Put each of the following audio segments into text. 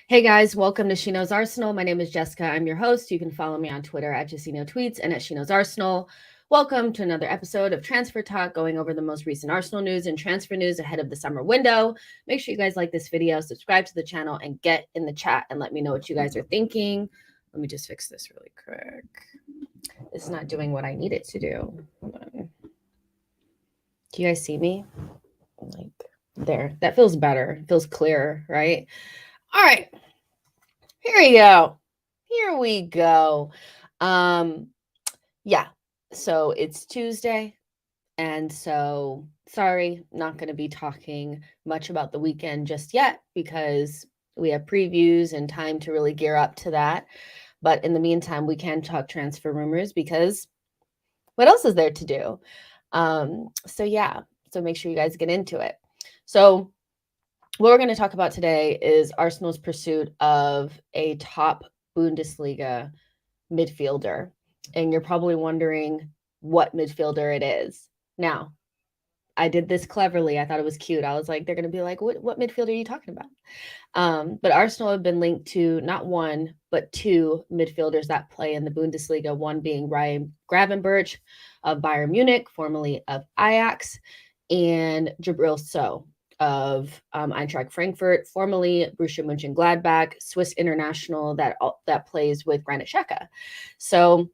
Hey guys, welcome to SheKnowsArsenal. My name is Jessica. I'm your host. You can follow me on Twitter at JessieKnowTweets and at SheKnowsArsenal. Welcome to another episode of Transfer Talk, going over the most recent Arsenal news and transfer news ahead of the summer window. Make sure you guys like this video, subscribe to the channel, and get in the chat and let me know what you guys are thinking. Let me just fix this really quick. It's not doing what I need it to do. Hold on. Do you guys see me? Like there. That feels better. It feels clearer, right? All right. Here we go. Here we go. Yeah. So it's Tuesday. And so sorry, not going to be talking much about the weekend just yet because we have previews and time to really gear up to that. But in the meantime, we can talk transfer rumors because what else is there to do? So make sure you guys get into it. So what we're going to talk about today is Arsenal's pursuit of a top Bundesliga midfielder. And you're probably wondering what midfielder it is. Now, I did this cleverly. I thought it was cute. I was like, they're going to be like, what midfielder are you talking about? But Arsenal have been linked to not one, but two midfielders that play in the Bundesliga, one being Ryan Gravenberch of Bayern Munich, formerly of Ajax, and Djibril Sow of Eintracht Frankfurt, formerly Borussia Mönchengladbach, Swiss international that plays with Granit Xhaka. So,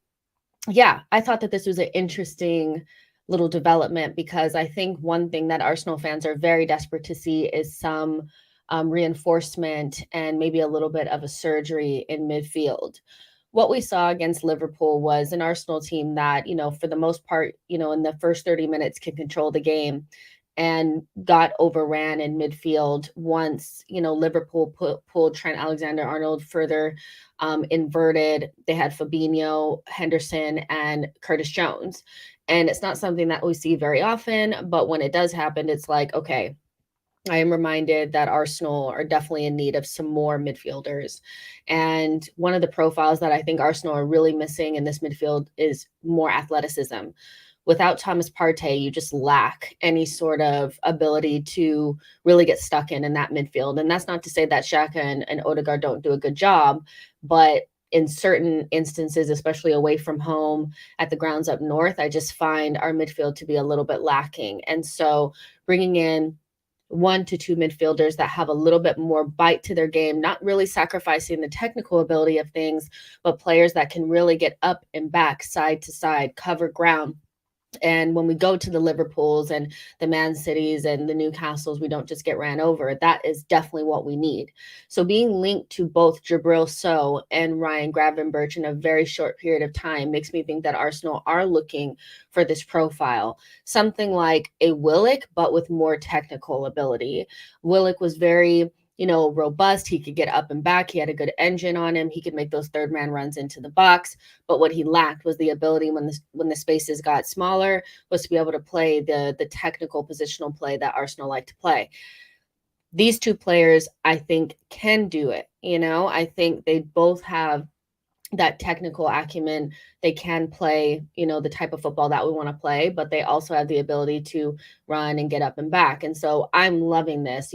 yeah, I thought that this was an interesting little development because I think one thing that Arsenal fans are very desperate to see is some reinforcement and maybe a little bit of a surgery in midfield. What we saw against Liverpool was an Arsenal team that, for the most part, in the first 30 minutes can control the game and got overran in midfield once, Liverpool pulled Trent Alexander-Arnold further inverted. They had Fabinho, Henderson, and Curtis Jones. And it's not something that we see very often, but when it does happen, it's like, okay, I am reminded that Arsenal are definitely in need of some more midfielders. And one of the profiles that I think Arsenal are really missing in this midfield is more athleticism. Without Thomas Partey, you just lack any sort of ability to really get stuck in that midfield. And that's not to say that Xhaka and Odegaard don't do a good job, but in certain instances, especially away from home at the grounds up north, I just find our midfield to be a little bit lacking. And so bringing in 1 to 2 midfielders that have a little bit more bite to their game, not really sacrificing the technical ability of things, but players that can really get up and back, side to side, cover ground. And when we go to the Liverpools and the Man Cities and the Newcastles, we don't just get ran over. That is definitely what we need. So being linked to both Djibril Sow and Ryan Gravenberch in a very short period of time makes me think that Arsenal are looking for this profile. Something like a Willock, but with more technical ability. Willock was very robust. He could get up and back. He had a good engine on him. He could make those third man runs into the box. But what he lacked was the ability when the spaces got smaller was to be able to play the technical positional play that Arsenal like to play. These two players, I think, can do it. I think they both have that technical acumen. They can play, the type of football that we want to play, but they also have the ability to run and get up and back. And so I'm loving this,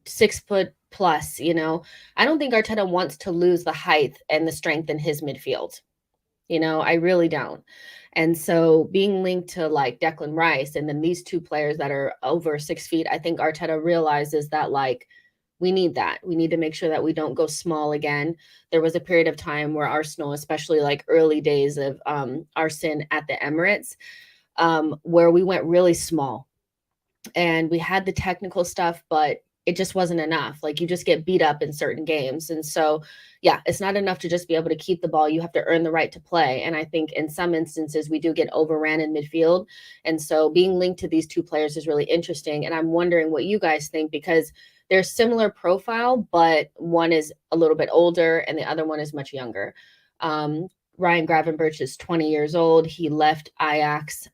6 foot plus, I don't think Arteta wants to lose the height and the strength in his midfield. I really don't. And so being linked to like Declan Rice and then these two players that are over 6 feet, I think Arteta realizes that we need that. We need to make sure that we don't go small again. There was a period of time where Arsenal, especially like early days of Arsene at the Emirates, where we went really small and we had the technical stuff, but it just wasn't enough. Like you just get beat up in certain games. And so, yeah, it's not enough to just be able to keep the ball. You have to earn the right to play. And I think in some instances we do get overran in midfield. And so being linked to these two players is really interesting. And I'm wondering what you guys think, because they're similar profile, but one is a little bit older and the other one is much younger. Ryan Gravenberch is 20 years old. He left Ajax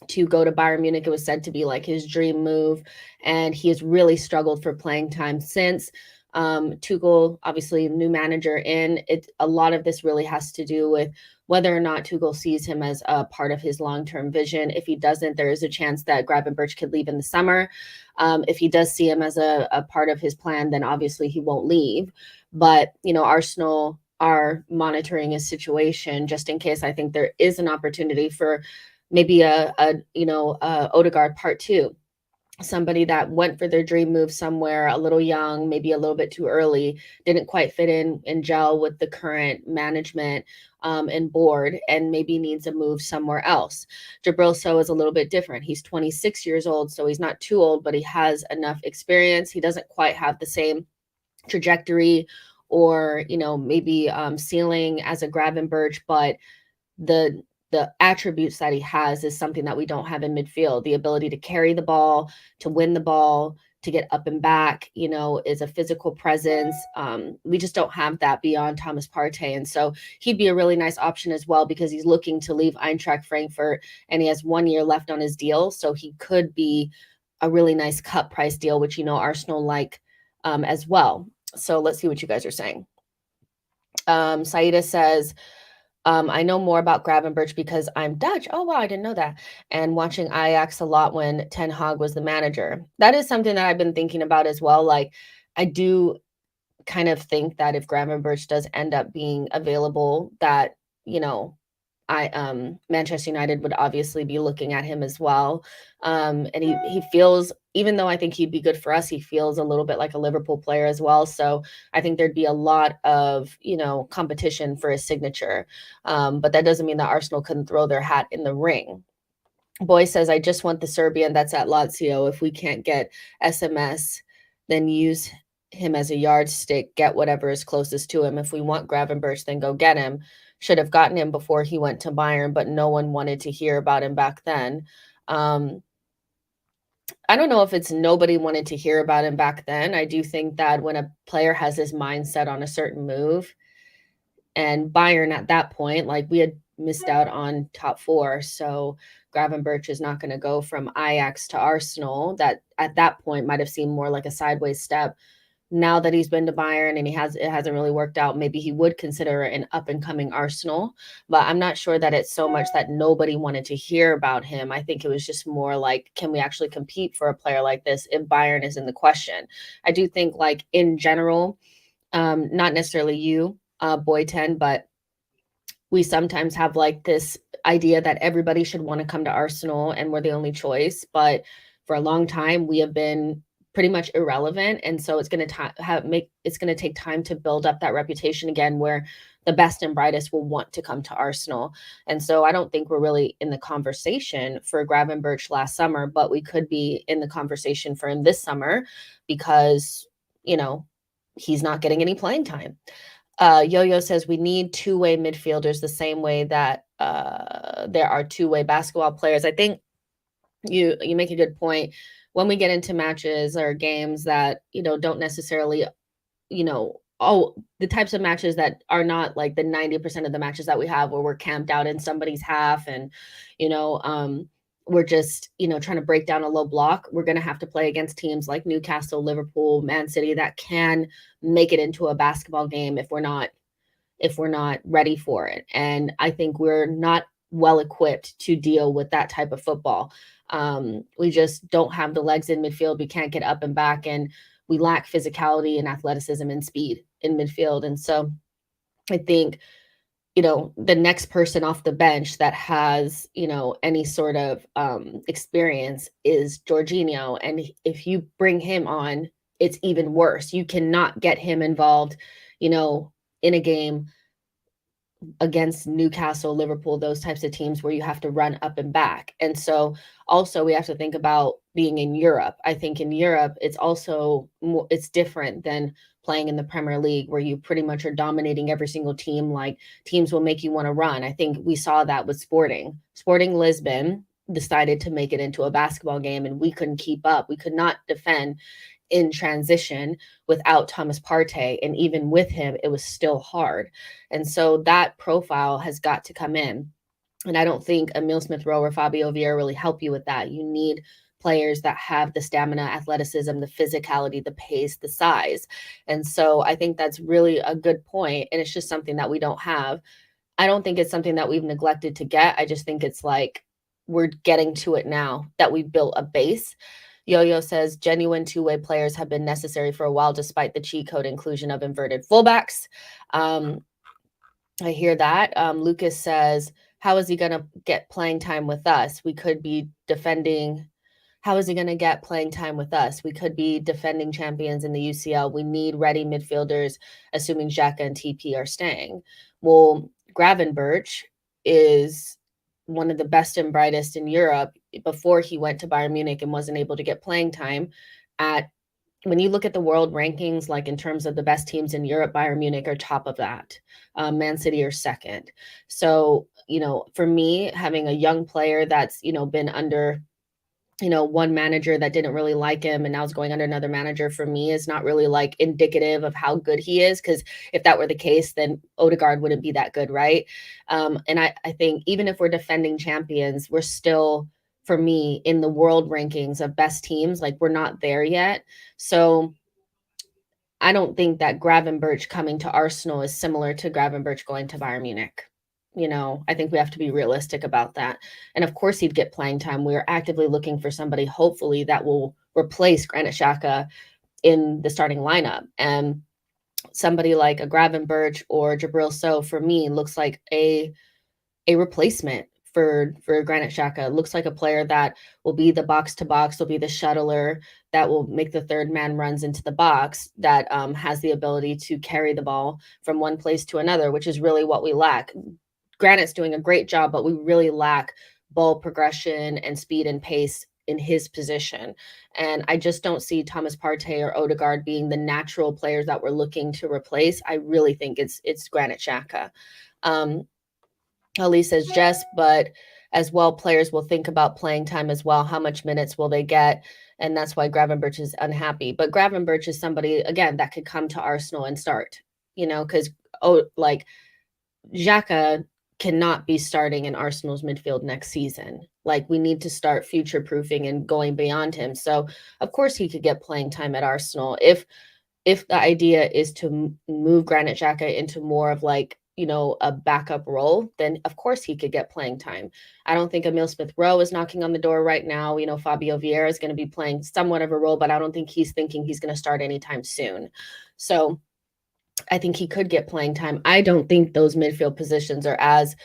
to go to Bayern Munich. It was said to be like his dream move, and he has really struggled for playing time since. Tuchel, obviously new manager in it. A lot of this really has to do with whether or not Tuchel sees him as a part of his long-term vision. If he doesn't, there is a chance that Gravenberch could leave in the summer. If he does see him as a part of his plan, then obviously he won't leave. But, Arsenal are monitoring his situation just in case. I think there is an opportunity for maybe a Odegaard part two, somebody that went for their dream move somewhere a little young, maybe a little bit too early, didn't quite fit in and gel with the current management and board, and maybe needs a move somewhere else. Jabril Sow is a little bit different. He's 26 years old, so he's not too old, but he has enough experience. He doesn't quite have the same trajectory or, maybe ceiling as a Gravenberch, but the attributes that he has is something that we don't have in midfield. The ability to carry the ball, to win the ball, to get up and back, is a physical presence. We just don't have that beyond Thomas Partey. And so he'd be a really nice option as well, because he's looking to leave Eintracht Frankfurt and he has 1 year left on his deal. So he could be a really nice cut price deal, which, Arsenal like as well. So let's see what you guys are saying. Saida says, I know more about Gravenberch because I'm Dutch. Oh, wow, I didn't know that. And watching Ajax a lot when Ten Hag was the manager. That is something that I've been thinking about as well. Like, I do kind of think that if Gravenberch does end up being available, that, Manchester United would obviously be looking at him as well. And he feels, even though I think he'd be good for us, he feels a little bit like a Liverpool player as well. So I think there'd be a lot of, competition for his signature. But that doesn't mean that Arsenal couldn't throw their hat in the ring. Boy says, I just want the Serbian that's at Lazio. If we can't get SMS, then use him as a yardstick, get whatever is closest to him. If we want Gravenberch, then go get him. Should have gotten him before he went to Bayern, but no one wanted to hear about him back then. I don't know if it's nobody wanted to hear about him back then. I do think that when a player has his mindset on a certain move, and Bayern at that point, like, we had missed out on top four. So Gravenberch is not going to go from Ajax to Arsenal. That at that point might have seemed more like a sideways step. Now that he's been to Bayern and it hasn't really worked out, maybe he would consider an up and coming Arsenal. But I'm not sure that it's so much that nobody wanted to hear about him. I think it was just more like, can we actually compete for a player like this if Bayern is in the question? I do think, like, in general, not necessarily you, Boy 10, but we sometimes have like this idea that everybody should want to come to Arsenal and we're the only choice. But for a long time, we have been pretty much irrelevant. And so it's going to take time to build up that reputation again, where the best and brightest will want to come to Arsenal. And so I don't think we're really in the conversation for Gravenberch last summer, but we could be in the conversation for him this summer because, he's not getting any playing time. Yo-Yo says we need two-way midfielders the same way that there are two-way basketball players. I think you make a good point. When we get into matches or games that, don't necessarily, the types of matches that are not like the 90% of the matches that we have where we're camped out in somebody's half and, we're just, trying to break down a low block. We're going to have to play against teams like Newcastle, Liverpool, Man City that can make it into a basketball game if we're not ready for it. And I think we're not well equipped to deal with that type of football. We just don't have the legs in midfield. We can't get up and back, and we lack physicality and athleticism and speed in midfield. And so I think, the next person off the bench that has, any sort of experience is Jorginho. And if you bring him on, it's even worse. You cannot get him involved, in a game against Newcastle, Liverpool, those types of teams where you have to run up and back. And so also we have to think about being in Europe. I think in Europe, it's different than playing in the Premier League, where you pretty much are dominating every single team. Like, teams will make you want to run. I think we saw that with Sporting Lisbon decided to make it into a basketball game, and we couldn't keep up. We could not defend in transition without Thomas Partey, and even with him, it was still hard. And so that profile has got to come in. And I don't think Emile Smith-Rowe or Fabio Vieira really help you with that. You need players that have the stamina, athleticism, the physicality, the pace, the size. And so I think that's really a good point. And it's just something that we don't have. I don't think it's something that we've neglected to get. I just think it's like we're getting to it now that we've built a base. Yo-Yo says genuine two-way players have been necessary for a while despite the cheat code inclusion of inverted fullbacks. I hear that. Lucas says, how is he going to get playing time with us? We could be defending. How is he going to get playing time with us? We could be defending champions in the UCL. We need ready midfielders, assuming Xhaka and TP are staying. Well, Gravenberch is one of the best and brightest in Europe before he went to Bayern Munich and wasn't able to get playing time. When you look at the world rankings, like in terms of the best teams in Europe, Bayern Munich are top of that. Man City are second. So, for me, having a young player that's, been under, one manager that didn't really like him and now is going under another manager, for me is not really like indicative of how good he is. Because if that were the case, then Odegaard wouldn't be that good, right? And I think even if we're defending champions, we're still, for me, in the world rankings of best teams, like we're not there yet. So I don't think that Gravenberch coming to Arsenal is similar to Gravenberch going to Bayern Munich. I think we have to be realistic about that. And of course, he'd get playing time. We are actively looking for somebody, hopefully, that will replace Granit Xhaka in the starting lineup. And somebody like a Gravenberch or Jabril So, for me, looks like a replacement for Granit Xhaka. Looks like a player that will be the box to box, will be the shuttler, that will make the third man runs into the box, that has the ability to carry the ball from one place to another, which is really what we lack. Granit's doing a great job, but we really lack ball progression and speed and pace in his position. And I just don't see Thomas Partey or Odegaard being the natural players that we're looking to replace. I really think it's Granit Xhaka. Ali says, Jess, but as well, players will think about playing time as well. How much minutes will they get? And that's why Gravenberch is unhappy. But Gravenberch is somebody, again, that could come to Arsenal and start, because, Xhaka cannot be starting in Arsenal's midfield next season. Like, we need to start future-proofing and going beyond him. So, of course, he could get playing time at Arsenal. If the idea is to move Granit Xhaka into more of like, a backup role, then of course he could get playing time. I don't think Emile Smith-Rowe is knocking on the door right now. Fabio Vieira is going to be playing somewhat of a role, but I don't think he's thinking he's going to start anytime soon. So I think he could get playing time. I don't think those midfield positions are as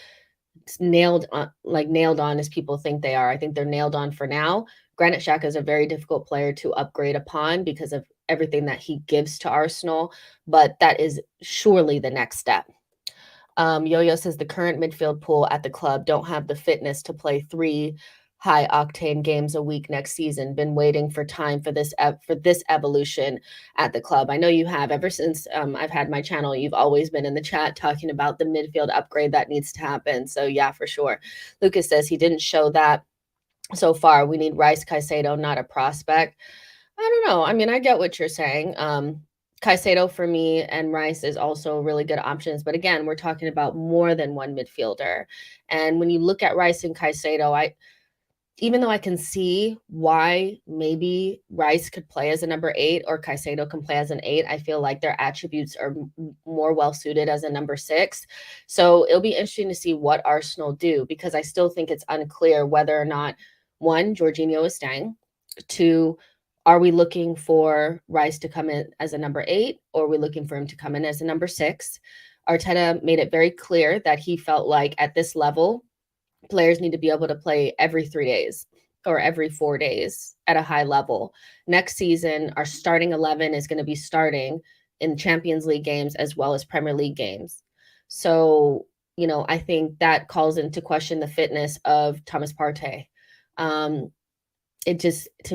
nailed on as people think they are. I think they're nailed on for now. Granit Xhaka is a very difficult player to upgrade upon because of everything that he gives to Arsenal, but that is surely the next step. Yo-Yo says the current midfield pool at the club don't have the fitness to play 3 high-octane games a week next season. Been waiting for time for this evolution at the club. I know you have. Ever since I've had my channel, you've always been in the chat talking about the midfield upgrade that needs to happen. So yeah, for sure. Lucas says he didn't show that so far. We need Rice Caicedo, not a prospect. I don't know. I mean, I get what you're saying. Caicedo for me and Rice is also really good options. But again, we're talking about more than one midfielder. And when you look at Rice and Caicedo, even though I can see why maybe Rice could play as a number 8 or Caicedo can play as an 8, I feel like their attributes are more well-suited as a number 6. So it'll be interesting to see what Arsenal do, because I still think it's unclear whether or not, 1, Jorginho is staying, 2, are we looking for Rice to come in as a number 8, or are we looking for him to come in as a number 6? Arteta made it very clear that he felt like at this level, players need to be able to play every 3 days or every 4 days at a high level. Next season, our starting 11 is going to be starting in Champions League games as well as Premier League games. So, I think that calls into question the fitness of Thomas Partey. To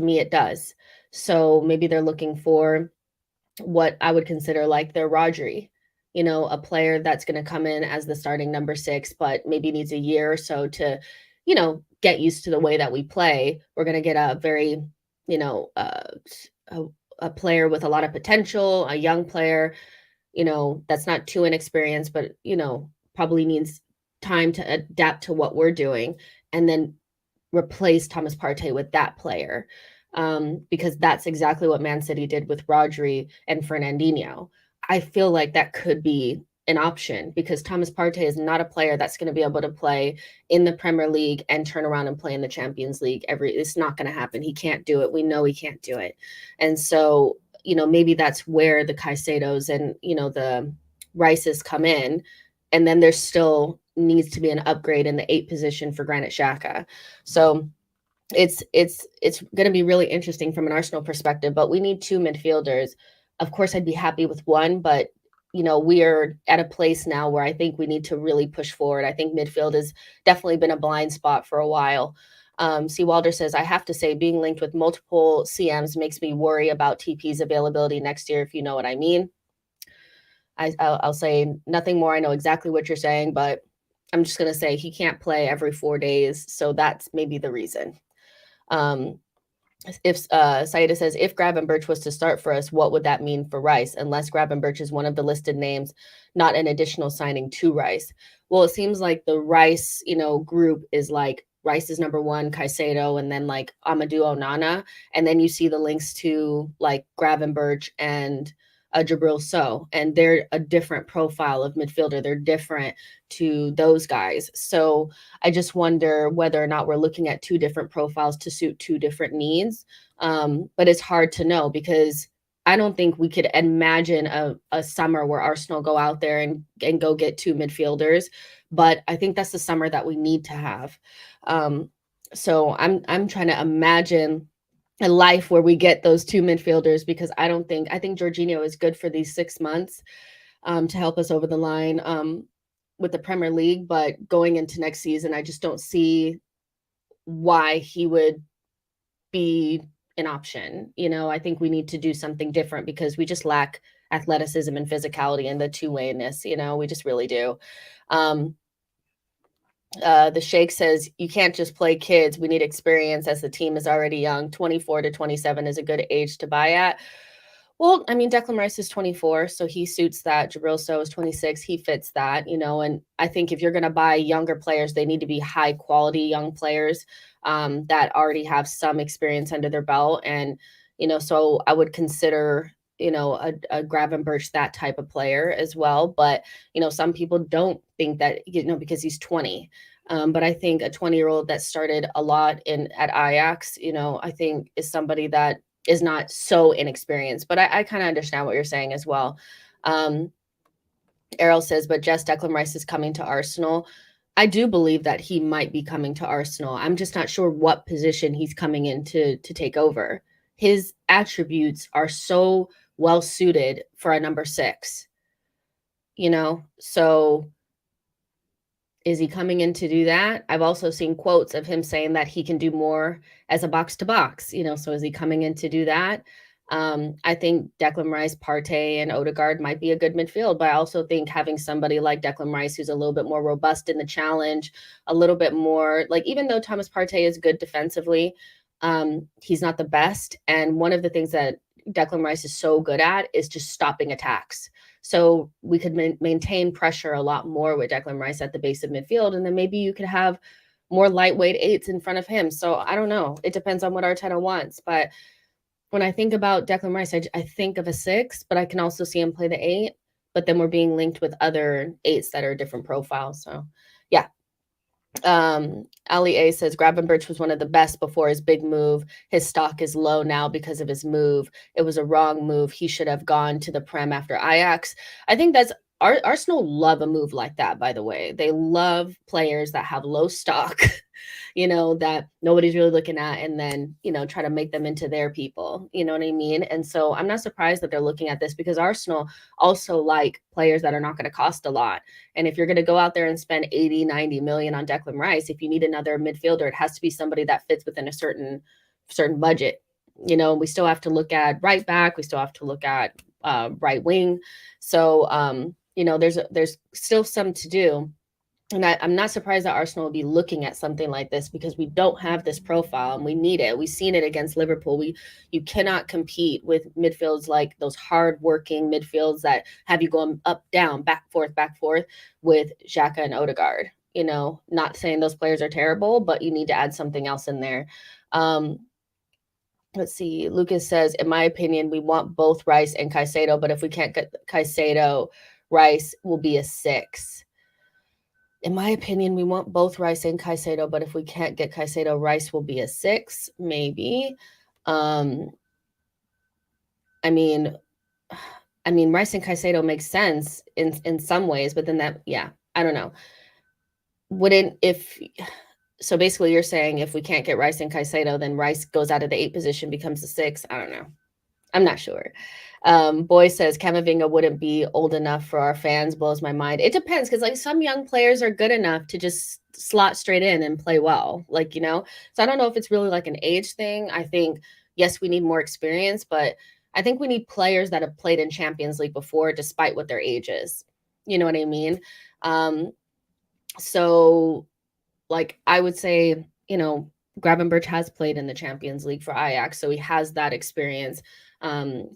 me, it does. So maybe they're looking for what I would consider like their Rodri, a player that's going to come in as the starting number 6, but maybe needs a year or so to, get used to the way that we play. We're going to get a very, a player with a lot of potential, a young player, that's not too inexperienced, but, probably needs time to adapt to what we're doing, and then replace Thomas Partey with that player. Because that's exactly what Man City did with Rodri and Fernandinho. I feel like that could be an option, because Thomas Partey is not a player that's going to be able to play in the Premier League and turn around and play in the Champions League. It's not going to happen. He can't do it. We know he can't do it. And so, maybe that's where the Caicedos and, the Rices come in. And then there still needs to be an upgrade in the 8 position for Granit Xhaka. So it's going to be really interesting from an Arsenal perspective, but we need 2 midfielders. Of course, I'd be happy with one, but we are at a place now where I think we need to really push forward. I think midfield has definitely been a blind spot for a while. C. Walder says, I have to say, being linked with multiple CMs makes me worry about TP's availability next year, if you know what I mean. I'll say nothing more. I know exactly what you're saying, but I'm just going to say he can't play every 4 days. So that's maybe the reason. If Saida says, if Gravenberch was to start for us, what would that mean for Rice? Unless Gravenberch is one of the listed names, not an additional signing to Rice. Well, it seems like the Rice, group is like Rice is number 1, Caicedo, and then like Amadou Onana. And then you see the links to like Gravenberch and Jabril Sow, and they're a different profile of midfielder. They're different to those guys. So I just wonder whether or not we're looking at 2 different profiles to suit 2 different needs. But it's hard to know, because I don't think we could imagine a summer where Arsenal go out there and go get 2 midfielders. But I think that's the summer that we need to have. So I'm trying to imagine a life where we get those 2 midfielders, because I think Jorginho is good for these 6 months to help us over the line with the Premier League. But going into next season, I just don't see why he would be an option. I think we need to do something different, because we just lack athleticism and physicality and the two-wayness. We just really do. The Sheikh says, you can't just play kids. We need experience, as the team is already young. 24 to 27 is a good age to buy at. Well, I mean, Declan Rice is 24, so he suits that. Jabril Sow is 26. He fits that, and I think if you're going to buy younger players, they need to be high quality young players that already have some experience under their belt. And, so I would consider, a Gravenberch, that type of player as well. But, some people don't think that, because he's 20. But I think a 20-year-old that started a lot at Ajax, I think is somebody that is not so inexperienced. But I kind of understand what you're saying as well. Errol says, but Jess, Declan Rice is coming to Arsenal. I do believe that he might be coming to Arsenal. I'm just not sure what position he's coming in to take over. His attributes are so well suited for a number 6, so is he coming in to do that? I've also seen quotes of him saying that he can do more as a box to box, so is he coming in to do that? I think Declan Rice, Partey, and Odegaard might be a good midfield, but I also think having somebody like Declan Rice, who's a little bit more robust in the challenge, a little bit more, like, even though Thomas Partey is good defensively, he's not the best. And one of the things that Declan Rice is so good at is just stopping attacks. So we could maintain pressure a lot more with Declan Rice at the base of midfield, and then maybe you could have more lightweight 8s in front of him. So I don't know. It depends on what Arteta wants. But when I think about Declan Rice, I think of a 6, but I can also see him play the 8. But then we're being linked with other 8s that are different profiles. So, yeah. Ali A says, Gravenberch was one of the best before his big move. His stock is low now because of his move. It was a wrong move. He should have gone to the Prem after Ajax. I think that's Arsenal love a move like that, by the way. They love players that have low stock, that nobody's really looking at, and then, try to make them into their people. You know what I mean? And so I'm not surprised that they're looking at this, because Arsenal also like players that are not going to cost a lot. And if you're going to go out there and spend 80, 90 million on Declan Rice, if you need another midfielder, it has to be somebody that fits within a certain budget. We still have to look at right back. We still have to look at right wing. So, there's still some to do. And I'm not surprised that Arsenal will be looking at something like this, because we don't have this profile and we need it. We've seen it against Liverpool. You cannot compete with midfields like those hard-working midfields that have you going up, down, back, forth with Xhaka and Odegaard. Not saying those players are terrible, but you need to add something else in there. Let's see. Lucas says, in my opinion, we want both Rice and Caicedo, but if we can't get Caicedo, Rice will be a 6. In my opinion, we want both Rice and Caicedo, but if we can't get Caicedo, Rice will be a 6, maybe. I mean, Rice and Caicedo makes sense in some ways, but then I don't know. So basically you're saying if we can't get Rice and Caicedo, then Rice goes out of the 8 position, becomes a 6. I don't know. I'm not sure. Boy says Camavinga wouldn't be old enough for our fans. Blows my mind. It depends, because like some young players are good enough to just slot straight in and play well, like, so I don't know if it's really like an age thing. I think, yes, we need more experience, but I think we need players that have played in Champions League before, despite what their age is. You know what I mean? So like I would say, Gravenberch has played in the Champions League for Ajax, so he has that experience.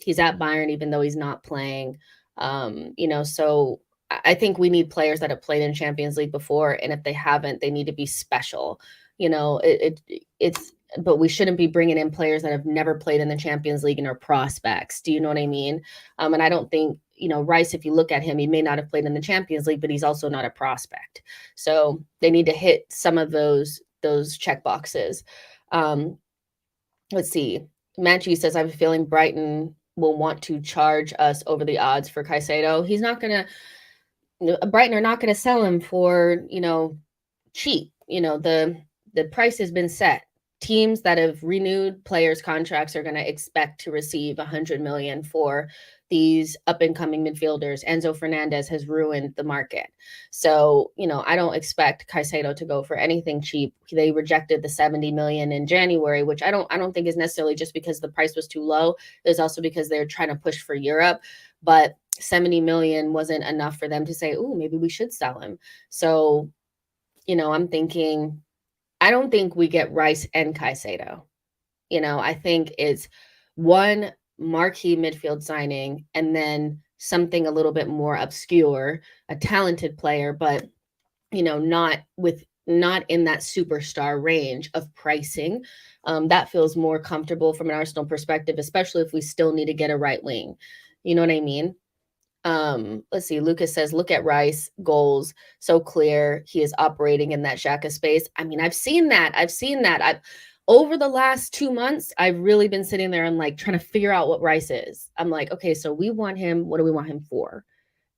He's at Bayern, even though he's not playing. So I think we need players that have played in Champions League before, and if they haven't, they need to be special. But we shouldn't be bringing in players that have never played in the Champions League and are prospects. Do you know what I mean? And I don't think, Rice, if you look at him, he may not have played in the Champions League, but he's also not a prospect. So they need to hit some of those check boxes. Let's see. Manchi says, I have a feeling Brighton will want to charge us over the odds for Caicedo. He's not going to, Brighton are not going to sell him for, cheap. The price has been set. Teams that have renewed players' contracts are going to expect to receive 100 million for these up and coming midfielders. Enzo Fernandez has ruined the market. So, I don't expect Caicedo to go for anything cheap. They rejected the 70 million in January, which I don't think is necessarily just because the price was too low. It was also because they're trying to push for Europe, but 70 million wasn't enough for them to say, "Oh, maybe we should sell him." So, I'm thinking, I don't think we get Rice and Caicedo. I think it's one marquee midfield signing and then something a little bit more obscure, a talented player, but not in that superstar range of pricing. That feels more comfortable from an Arsenal perspective, especially if we still need to get a right wing. You know what I mean? Let's see. Lucas says, look at Rice, goals, so clear. He is operating in that Xhaka space. I've seen that. Over the last 2 months, I've really been sitting there and like trying to figure out what Rice is. I'm like, okay, so we want him. What do we want him for?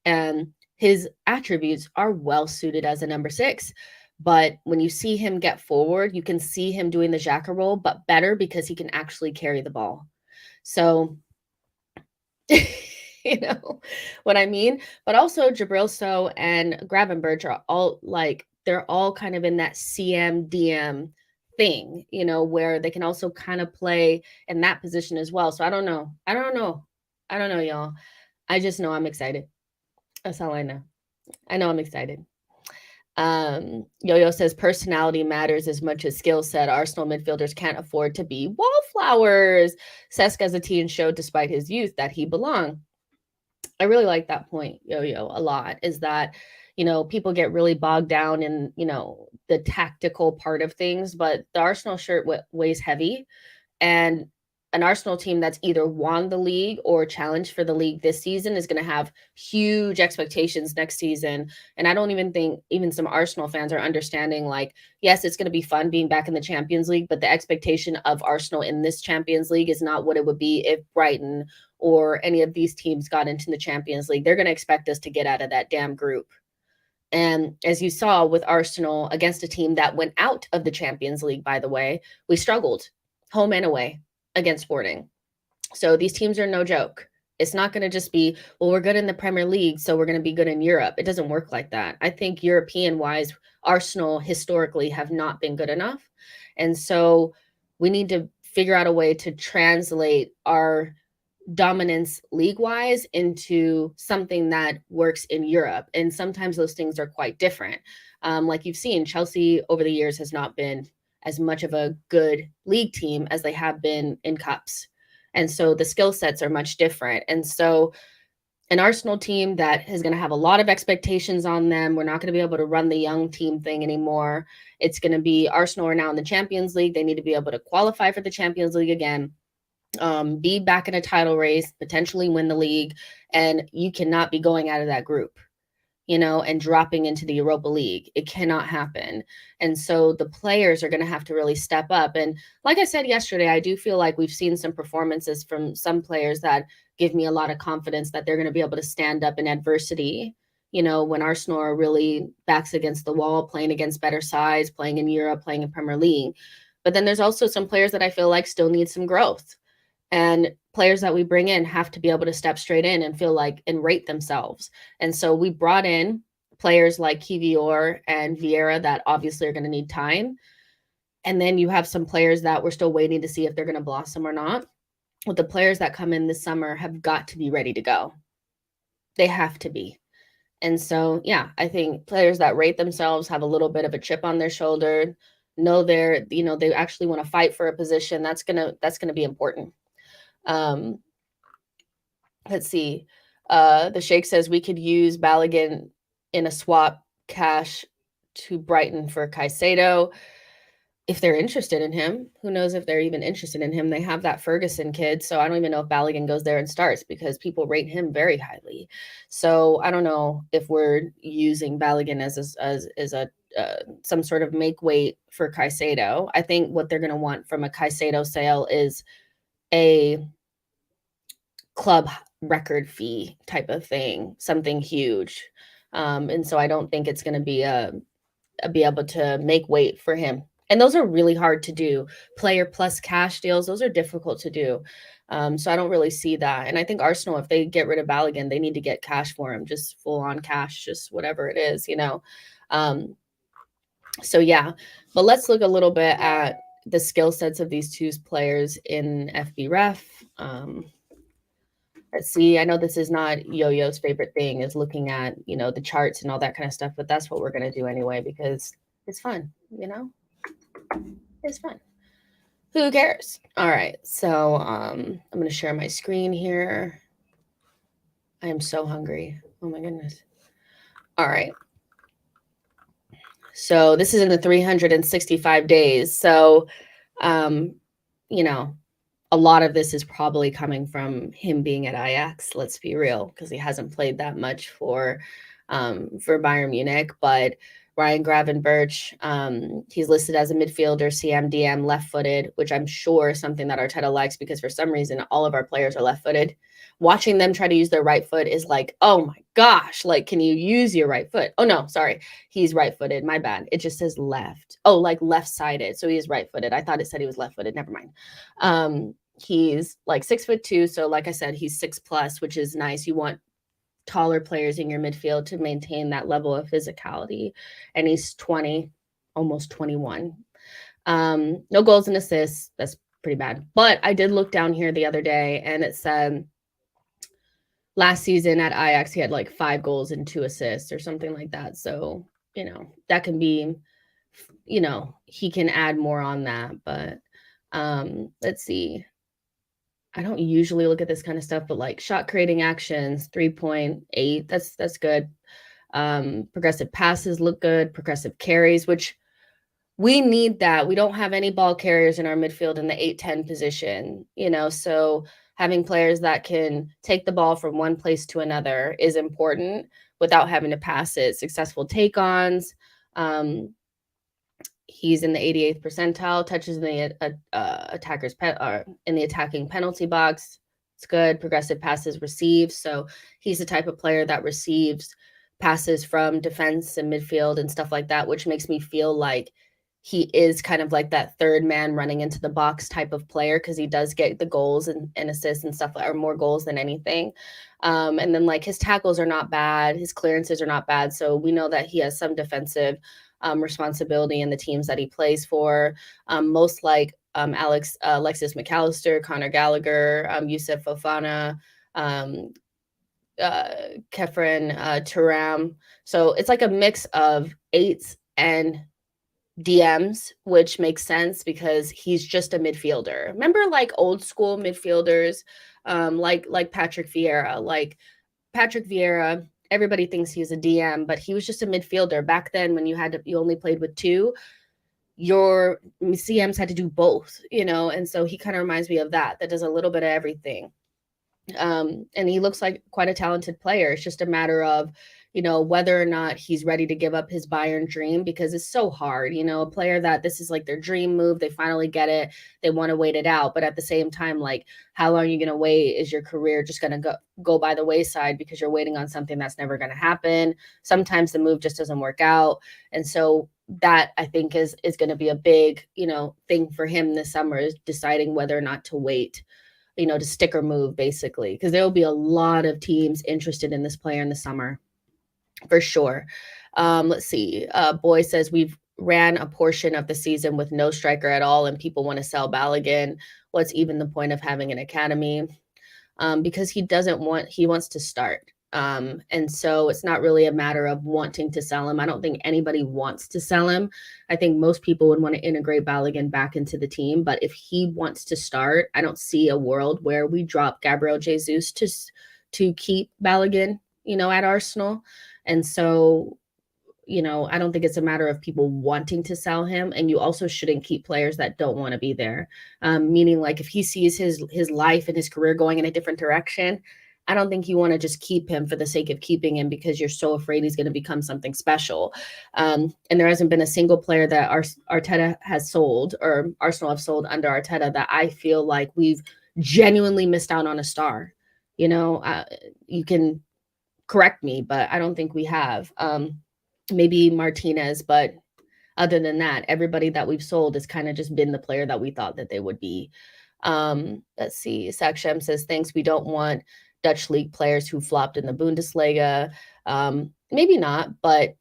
And his attributes are well suited as a number 6. But when you see him get forward, you can see him doing the Xhaka role, but better because he can actually carry the ball. So, you know what I mean? But also Jabril and Gravenberch are all like, they're all kind of in that CM DM thing, where they can also kind of play in that position as well. So I don't know, y'all. I just know I'm excited. That's all I know. I know I'm excited. Yo-Yo says personality matters as much as skill set. Arsenal midfielders can't afford to be wallflowers. Cesc as a teen showed, despite his youth, that he belonged. I really like that point, Yo-Yo, a lot, is that, people get really bogged down in, the tactical part of things, but the Arsenal shirt weighs heavy, and an Arsenal team that's either won the league or challenged for the league this season is going to have huge expectations next season. And I don't even think even some Arsenal fans are understanding, like, yes, it's going to be fun being back in the Champions League, but the expectation of Arsenal in this Champions League is not what it would be if Brighton or any of these teams got into the Champions League. They're going to expect us to get out of that damn group. And as you saw with Arsenal against a team that went out of the Champions League, by the way, we struggled home and away against Sporting. So these teams are no joke. It's not going to just be, well, we're good in the Premier League, so we're going to be good in Europe. It doesn't work like that. I think European-wise, Arsenal historically have not been good enough. And so we need to figure out a way to translate our dominance league-wise into something that works in Europe. And sometimes those things are quite different. Like you've seen, Chelsea over the years has not been as much of a good league team as they have been in cups. And so the skill sets are much different. And so an Arsenal team that is going to have a lot of expectations on them, we're not going to be able to run the young team thing anymore. It's going to be Arsenal are now in the Champions League. They need to be able to qualify for the Champions League again. be back in a title race, potentially win the league, and you cannot be going out of that group, and dropping into the Europa League. It cannot happen. And so the players are going to have to really step up. And like I said yesterday, I do feel like we've seen some performances from some players that give me a lot of confidence that they're going to be able to stand up in adversity. When Arsenal are really backs against the wall, playing against better sides, playing in Europe, playing in Premier League. But then there's also some players that I feel like still need some growth. And players that we bring in have to be able to step straight in and feel like and rate themselves. And so we brought in players like Kivior and Vieira that obviously are going to need time. And then you have some players that we're still waiting to see if they're going to blossom or not. But the players that come in this summer have got to be ready to go. They have to be. And so, yeah, I think players that rate themselves, have a little bit of a chip on their shoulder, know they actually want to fight for a position. That's gonna be important. Let's see. The Sheikh says we could use Balogun in a swap cash to Brighton for Caicedo if they're interested in him. Who knows if they're even interested in him? They have that Ferguson kid, so I don't even know if Balogun goes there and starts because people rate him very highly. So I don't know if we're using Balogun as a some sort of make weight for Caicedo. I think what they're going to want from a Caicedo sale is a club record fee type of thing, something huge. And so I don't think it's going to be be able to make weight for him. And those are really hard to do. Player plus cash deals, those are difficult to do. So I don't really see that. And I think Arsenal, if they get rid of Balogun, they need to get cash for him, just full on cash, just whatever it is, So yeah, but let's look a little bit at the skill sets of these two players in FBref. Let's see. I know this is not Yo-Yo's favorite thing, is looking at, the charts and all that kind of stuff, but that's what we're going to do anyway, because it's fun, It's fun. Who cares? All right. So I'm going to share my screen here. I am so hungry. Oh my goodness. All right. So this is in the 365 days. So, a lot of this is probably coming from him being at Ajax. Let's be real, because he hasn't played that much for Bayern Munich. But Ryan Gravenberch, he's listed as a midfielder, CMDM, left-footed, which I'm sure is something that Arteta likes because for some reason all of our players are left-footed. Watching them try to use their right foot is like, oh my gosh, like, can you use your right foot? Oh no, sorry, he's right-footed. My bad. It just says left. Oh, like left-sided. So he is right-footed. I thought it said he was left-footed. Never mind. He's like 6'2", so like I said, he's 6+, which is nice. You want taller players in your midfield to maintain that level of physicality. And he's 20, almost 21. No goals and assists. That's pretty bad. But I did look down here the other day, and it said last season at Ajax, he had like 5 goals and 2 assists or something like that. So, that can be, he can add more on that. But let's see. I don't usually look at this kind of stuff, but like shot creating actions, 3.8, that's good. Progressive passes look good. Progressive carries, which we need that. We don't have any ball carriers in our midfield in the 8-10 position, so having players that can take the ball from one place to another is important without having to pass it. Successful take-ons. He's in the 88th percentile, touches in the in the attacking penalty box. It's good. Progressive passes received. So he's the type of player that receives passes from defense and midfield and stuff like that, which makes me feel like he is kind of like that third man running into the box type of player, because he does get the goals and assists and stuff, or more goals than anything. And then like his tackles are not bad. His clearances are not bad. So we know that he has some defensive responsibility in the teams that he plays for. Most like Alexis McAllister, Conor Gallagher, Youssef Fofana, Kefren Turam. So it's like a mix of 8s and DMs, which makes sense because he's just a midfielder. Remember like old school midfielders, like Patrick Vieira, everybody thinks he's a DM, but he was just a midfielder. Back then when you only played with 2, your CMs had to do both, and so he kind of reminds me of that does a little bit of everything. And he looks like quite a talented player. It's just a matter of, whether or not he's ready to give up his Bayern dream, because it's so hard, a player that this is like their dream move. They finally get it. They want to wait it out. But at the same time, like, how long are you going to wait? Is your career just going to go by the wayside because you're waiting on something that's never going to happen? Sometimes the move just doesn't work out. And so that, I think, is going to be a big, thing for him this summer, is deciding whether or not to wait, to stick or move, basically, because there will be a lot of teams interested in this player in the summer, for sure. Let's see. Boy says, we've ran a portion of the season with no striker at all, and people want to sell Balogun. What's even the point of having an academy? Because he wants to start. And so it's not really a matter of wanting to sell him. I don't think anybody wants to sell him. I think most people would want to integrate Balogun back into the team. But if he wants to start, I don't see a world where we drop Gabriel Jesus to keep Balogun, at Arsenal. And so, I don't think it's a matter of people wanting to sell him. And you also shouldn't keep players that don't want to be there. Meaning, like, if he sees his life and his career going in a different direction, I don't think you want to just keep him for the sake of keeping him because you're so afraid he's going to become something special. And there hasn't been a single player that Arteta has sold, or Arsenal have sold under Arteta, that I feel like we've genuinely missed out on a star. You can correct me, but I don't think we have. Maybe Martinez, but other than that, everybody that we've sold has kind of just been the player that we thought that they would be. Let's see. Sakshem says, thanks. We don't want Dutch league players who flopped in the Bundesliga. Maybe not, but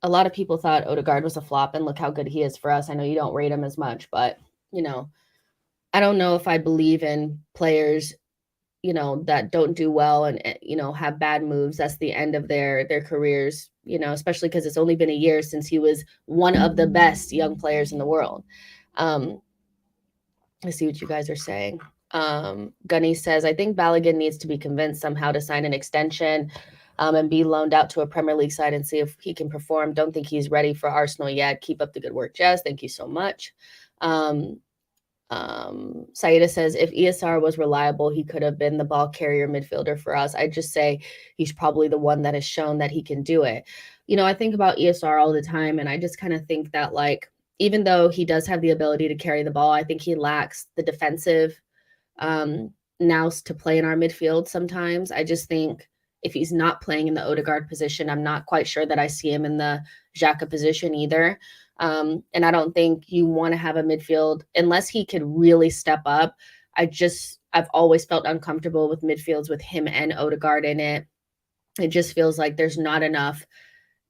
a lot of people thought Odegaard was a flop, and look how good he is for us. I know you don't rate him as much, but, I don't know if I believe in players, that don't do well and, have bad moves. That's the end of their careers, especially because it's only been a year since he was one of the best young players in the world. Let's see what you guys are saying. Gunny says, I think Balogun needs to be convinced somehow to sign an extension and be loaned out to a Premier League side and see if he can perform. Don't think he's ready for Arsenal yet. Keep up the good work, Jess. Thank you so much. Saida says, if ESR was reliable, he could have been the ball carrier midfielder for us. I'd just say he's probably the one that has shown that he can do it. I think about ESR all the time, and I just kind of think that, like, even though he does have the ability to carry the ball, I think he lacks the defensive nous to play in our midfield sometimes. I just think if he's not playing in the Odegaard position, I'm not quite sure that I see him in the Xhaka position either. And I don't think you want to have a midfield unless he could really step up. I've always felt uncomfortable with midfields with him and Odegaard in it. It just feels like there's not enough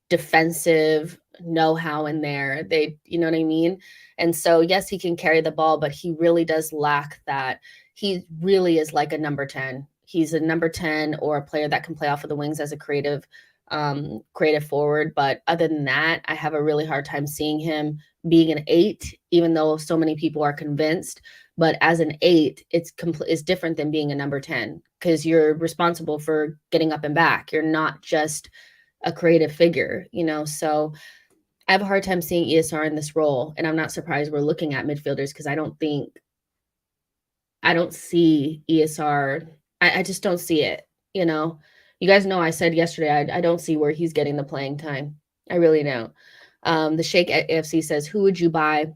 defensive know-how in there. You know what I mean? And so, yes, he can carry the ball, but he really does lack that. He really is like a number 10. He's a number 10 or a player that can play off of the wings as a creative forward. But other than that, I have a really hard time seeing him being an 8, even though so many people are convinced. But as an 8, it's different than being a number 10, because you're responsible for getting up and back. You're not just a creative figure, so I have a hard time seeing ESR in this role. And I'm not surprised we're looking at midfielders, because I don't see ESR. I just don't see it. You guys know I said yesterday, I don't see where he's getting the playing time. I really don't. The Sheikh AFC says, who would you buy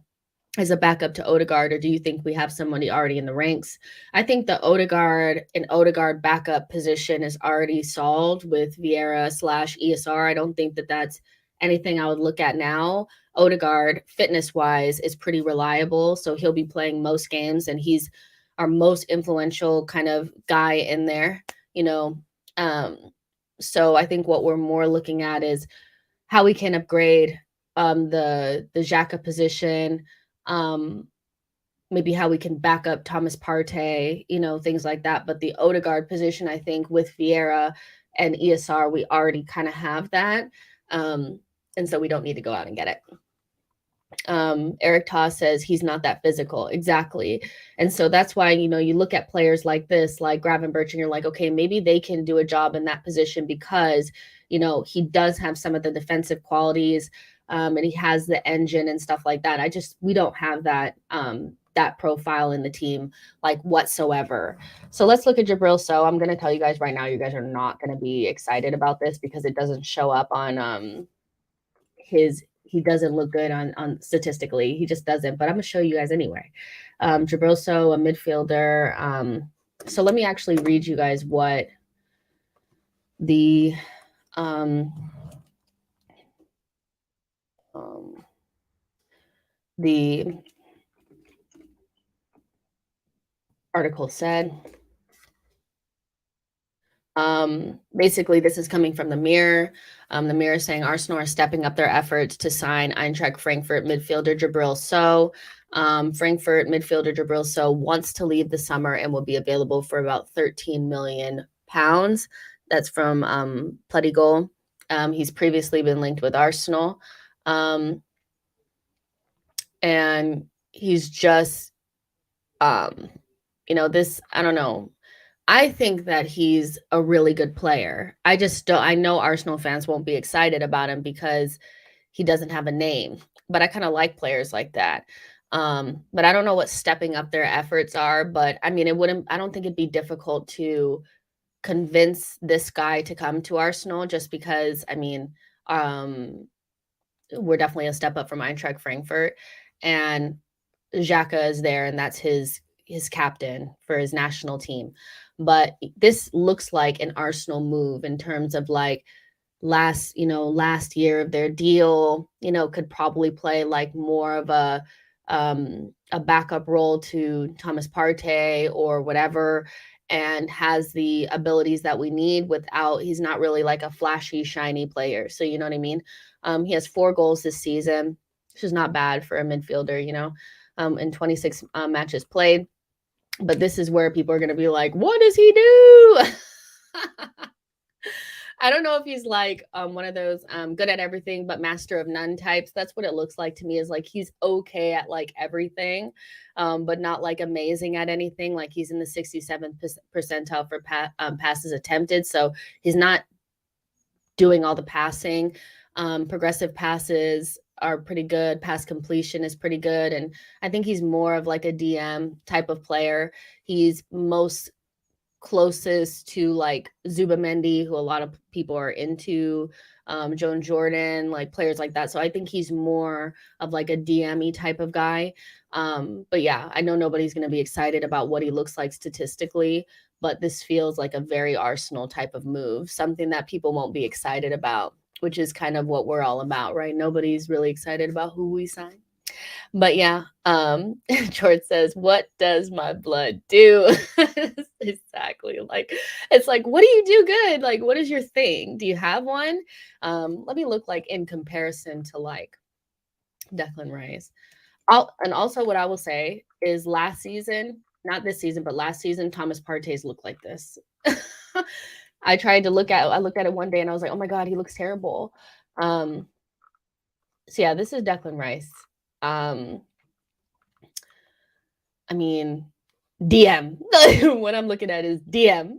as a backup to Odegaard, or do you think we have somebody already in the ranks? I think the Odegaard backup position is already solved with Vieira/ESR. I don't think that that's anything I would look at now. Odegaard, fitness-wise, is pretty reliable, so he'll be playing most games, and he's our most influential kind of guy in there, So I think what we're more looking at is how we can upgrade the Xhaka position, maybe how we can back up Thomas Partey, things like that. But the Odegaard position, I think with Vieira and ESR, we already kind of have that. And so we don't need to go out and get it. Eric Toss says he's not that physical. Exactly. And so that's why, you look at players like this, like Gravenberch, and you're like, okay, maybe they can do a job in that position because, he does have some of the defensive qualities. and he has the engine and stuff like that. We don't have that that profile in the team like whatsoever. So let's look at Jabril. So I'm going to tell you guys right now, you guys are not going to be excited about this because it doesn't show up on he doesn't look good on statistically. He just doesn't, but I'm going to show you guys anyway. Jabril, so a midfielder. So let me actually read you guys what the the article said. Basically, this is coming from the Mirror. The Mirror saying Arsenal are stepping up their efforts to sign Eintracht Frankfurt midfielder Jabril So. Frankfurt midfielder Jabril So wants to leave the summer and will be available for about £13 million. That's from Bloody Goal. He's previously been linked with Arsenal. And he's just, this, I don't know. I think that he's a really good player. I know Arsenal fans won't be excited about him because he doesn't have a name, but I kind of like players like that. But I don't know what stepping up their efforts are, but I mean, I don't think it'd be difficult to convince this guy to come to Arsenal just because, I mean, we're definitely a step up from Eintracht Frankfurt, and Xhaka is there, and that's his captain for his national team. But this looks like an Arsenal move in terms of like last year of their deal, could probably play like more of a backup role to Thomas Partey or whatever, and has the abilities that we need without, he's not really like a flashy, shiny player. So you know what I mean? He has 4 goals this season, which is not bad for a midfielder, in 26 matches played. But this is where people are going to be like, what does he do? I don't know if he's like one of those good at everything but master of none types. That's what it looks like to me, is like he's okay at like everything, but not like amazing at anything. Like he's in the 67th percentile for passes attempted. So he's not doing all the passing. Progressive passes are pretty good. Pass completion is pretty good. And I think he's more of like a DM type of player. He's most closest to like Zubamendi, who a lot of people are into, Joan Jordan, like players like that. So I think he's more of like a DM-y type of guy. But yeah, I know nobody's going to be excited about what he looks like statistically, but this feels like a very Arsenal type of move, something that people won't be excited about, which is kind of what we're all about, right? Nobody's really excited about who we sign. But yeah, George says, what does my blood do? Exactly. Like, it's like, what do you do good? Like, what is your thing? Do you have one? Let me look like in comparison to like Declan Rice. And also what I will say is last season, not this season, but last season, Thomas Partey's looked like this. I looked at it one day and I was like, oh my God, he looks terrible. So yeah, this is Declan Rice. I mean, DM. What I'm looking at is DM.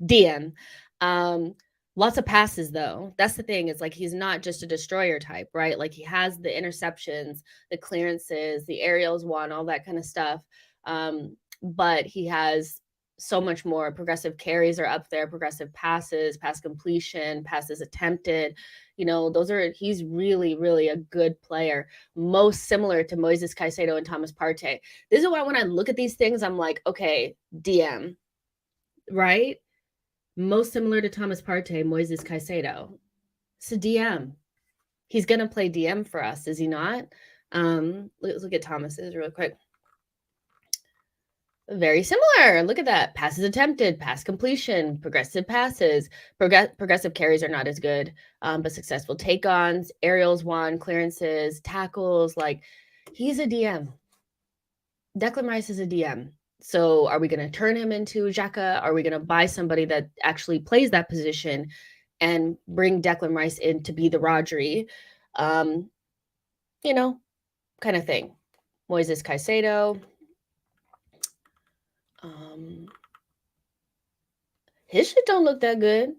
DM. Lots of passes though. That's the thing. It's like he's not just a destroyer type, right? Like he has the interceptions, the clearances, the aerials won, all that kind of stuff. But he has so much more. Progressive carries are up there, progressive passes, pass completion, passes attempted. He's really, really a good player, most similar to Moises Caicedo and Thomas Partey. This is why when I look at these things, I'm like, okay, DM, right? Most similar to Thomas Partey, Moises Caicedo. It's a DM. He's going to play DM for us, is he not? Let's look at Thomas's real quick. Very similar. Look at that. Passes attempted, pass completion, progressive passes. Progressive carries are not as good, but successful take-ons, aerials won, clearances, tackles. Like, he's a DM. Declan Rice is a DM. So are we going to turn him into Xhaka? Are we going to buy somebody that actually plays that position and bring Declan Rice in to be the Rodri? Kind of thing. Moises Caicedo. His shit don't look that good.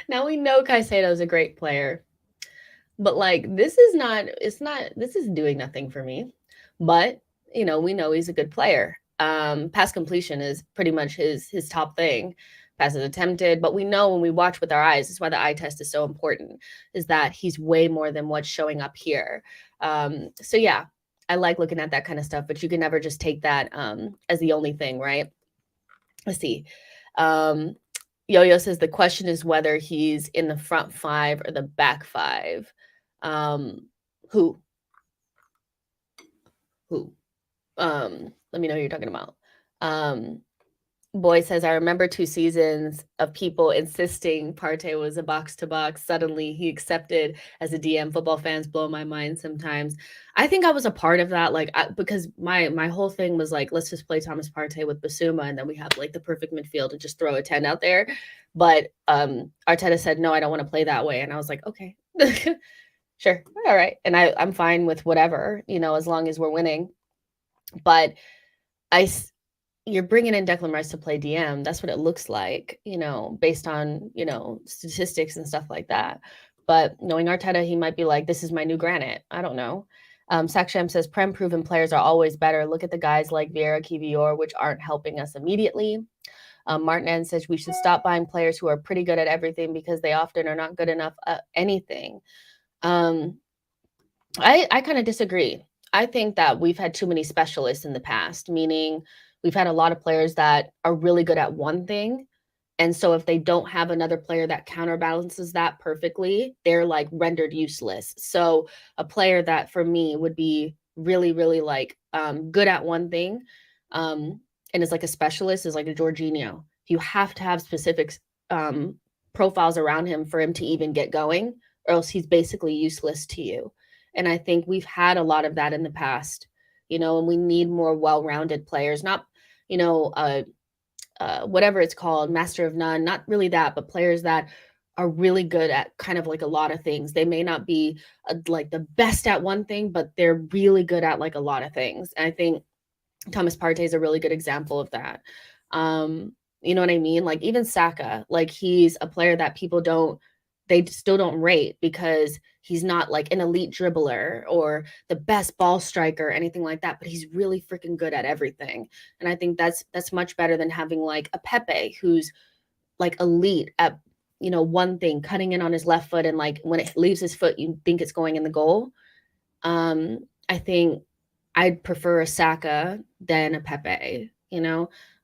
Now we know Caicedo's a great player, but like this is doing nothing for me. But we know he's a good player. Pass completion is pretty much his top thing. Passes attempted, but we know when we watch with our eyes, that's why the eye test is so important, is that he's way more than what's showing up here. So yeah, I like looking at that kind of stuff, but you can never just take that as the only thing, right? Let's see. Yo-Yo says the question is whether he's in the front five or the back five. Who? Let me know who you're talking about. Boy says, I remember 2 seasons of people insisting Partey was a box to box. Suddenly he accepted as a DM. Football fans blow my mind sometimes. I think I was a part of that, because my whole thing was like, let's just play Thomas Partey with Basuma, and then we have like the perfect midfield and just throw a 10 out there. But Arteta said, no, I don't want to play that way. And I was like, okay, sure. All right. And I'm fine with whatever, as long as we're winning. But you're bringing in Declan Rice to play DM. That's what it looks like, based on, statistics and stuff like that. But knowing Arteta, he might be like, this is my new Granite. I don't know. Saksham says, Prem proven players are always better. Look at the guys like Vieira, Kivior, which aren't helping us immediately. Martin N says, we should stop buying players who are pretty good at everything because they often are not good enough at anything. I kind of disagree. I think that we've had too many specialists in the past, meaning we've had a lot of players that are really good at one thing. And so if they don't have another player that counterbalances that perfectly, they're like rendered useless. So a player that for me would be really, really like good at one thing and is like a specialist is like a Jorginho. You have to have specific profiles around him for him to even get going, or else he's basically useless to you. And I think we've had a lot of that in the past, and we need more well-rounded players, not, whatever it's called, master of none, not really that, but players that are really good at kind of like a lot of things. They may not be like the best at one thing, but they're really good at like a lot of things. And I think Thomas Partey is a really good example of that. You know what I mean? Like even Saka, like he's a player that they still don't rate because he's not like an elite dribbler or the best ball striker or anything like that, but he's really freaking good at everything. And I think that's much better than having like a Pepe who's like elite at one thing, cutting in on his left foot, and like when it leaves his foot, you think it's going in the goal. I think I'd prefer a Saka than a Pepe,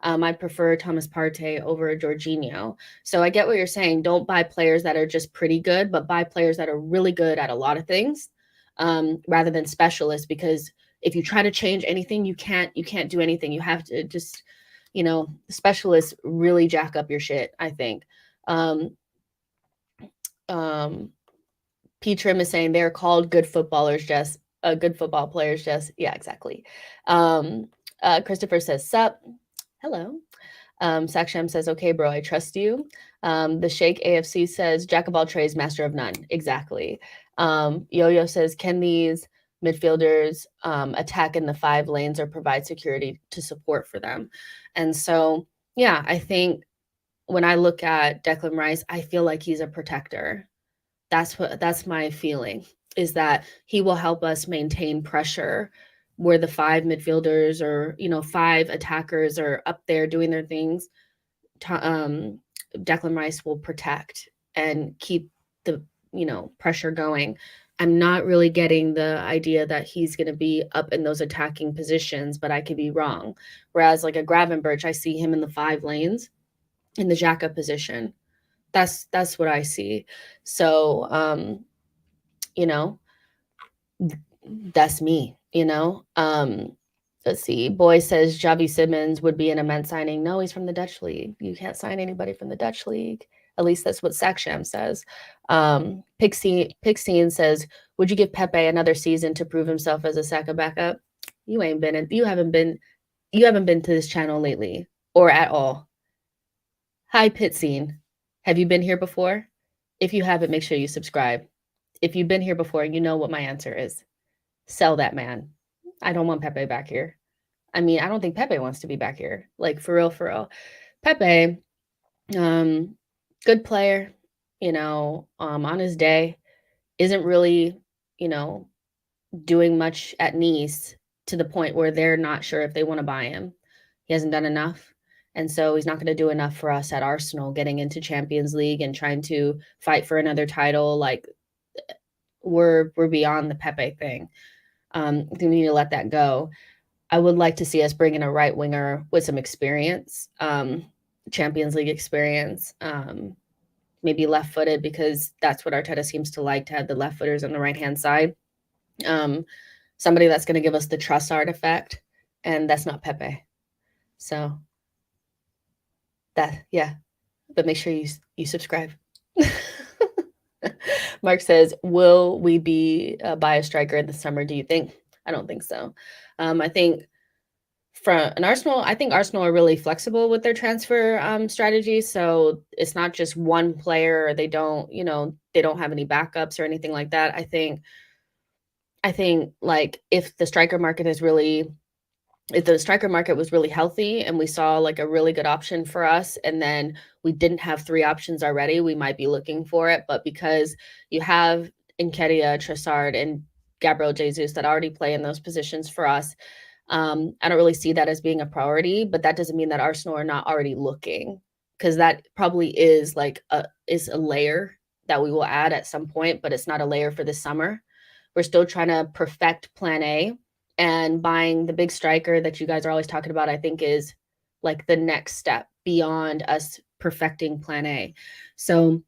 I'd prefer Thomas Partey over a Jorginho. So I get what you're saying. Don't buy players that are just pretty good, but buy players that are really good at a lot of things, rather than specialists, because if you try to change anything, you can't do anything. You have to just, specialists really jack up your shit, I think. P Trim is saying they're called good footballers, Jess. Good football players, Jess. Yeah, exactly. Christopher says, sup. Hello. Saksham says, okay, bro, I trust you. The Sheikh AFC says, jack of all trades, master of none. Exactly. Yo-Yo says, can these midfielders attack in the 5 lanes or provide security to support for them? And so, yeah, I think when I look at Declan Rice, I feel like he's a protector. That's my feeling, is that he will help us maintain pressure where the 5 midfielders or 5 attackers are up there doing their things. Declan Rice will protect and keep the pressure going. I'm not really getting the idea that he's going to be up in those attacking positions, but I could be wrong. Whereas like a Gravenberch, I see him in the 5 lanes in the Xhaka position. That's what I see. So that's me, let's see. Boy says Javi Simmons would be an immense signing. No, he's from the Dutch league. You can't sign anybody from the Dutch league. At least that's what Saksham says. Pixine says, would you give Pepe another season to prove himself as a Saka backup? You haven't been to this channel lately or at all. Hi, Pitsine. Have you been here before? If you haven't, make sure you subscribe. If you've been here before, you know what my answer is. Sell that man. I don't want Pepe back here. I mean, I don't think Pepe wants to be back here. Like, for real, for real. Pepe, good player, on his day, isn't really, you know, doing much at Nice to the point where they're not sure if they want to buy him. He hasn't done enough. And so he's not going to do enough for us at Arsenal getting into Champions League and trying to fight for another title. Like we're beyond the Pepe thing. I think we need to let that go. I would like to see us bring in a right winger with some experience, Champions League experience, maybe left footed, because that's what Arteta seems to like, to have the left footers on the right hand side. Somebody that's going to give us the Trossard effect, and that's not Pepe. So that, yeah, but make sure you subscribe. Mark says, will we be buy a striker in the summer, do you think? I don't think so. I think from an Arsenal, I think Arsenal are really flexible with their transfer strategy. So it's not just one player, or they don't have any backups or anything like that. I think like if the striker market was really healthy and we saw like a really good option for us, and then we didn't have 3 options already, we might be looking for it. But because you have Nketiah, Trossard, and Gabriel Jesus that already play in those positions for us, I don't really see that as being a priority. But that doesn't mean that Arsenal are not already looking, because that probably is like a layer that we will add at some point, but it's not a layer for this summer. We're still trying to perfect plan A, and buying the big striker that you guys are always talking about, I think, is like the next step beyond us perfecting plan A. So,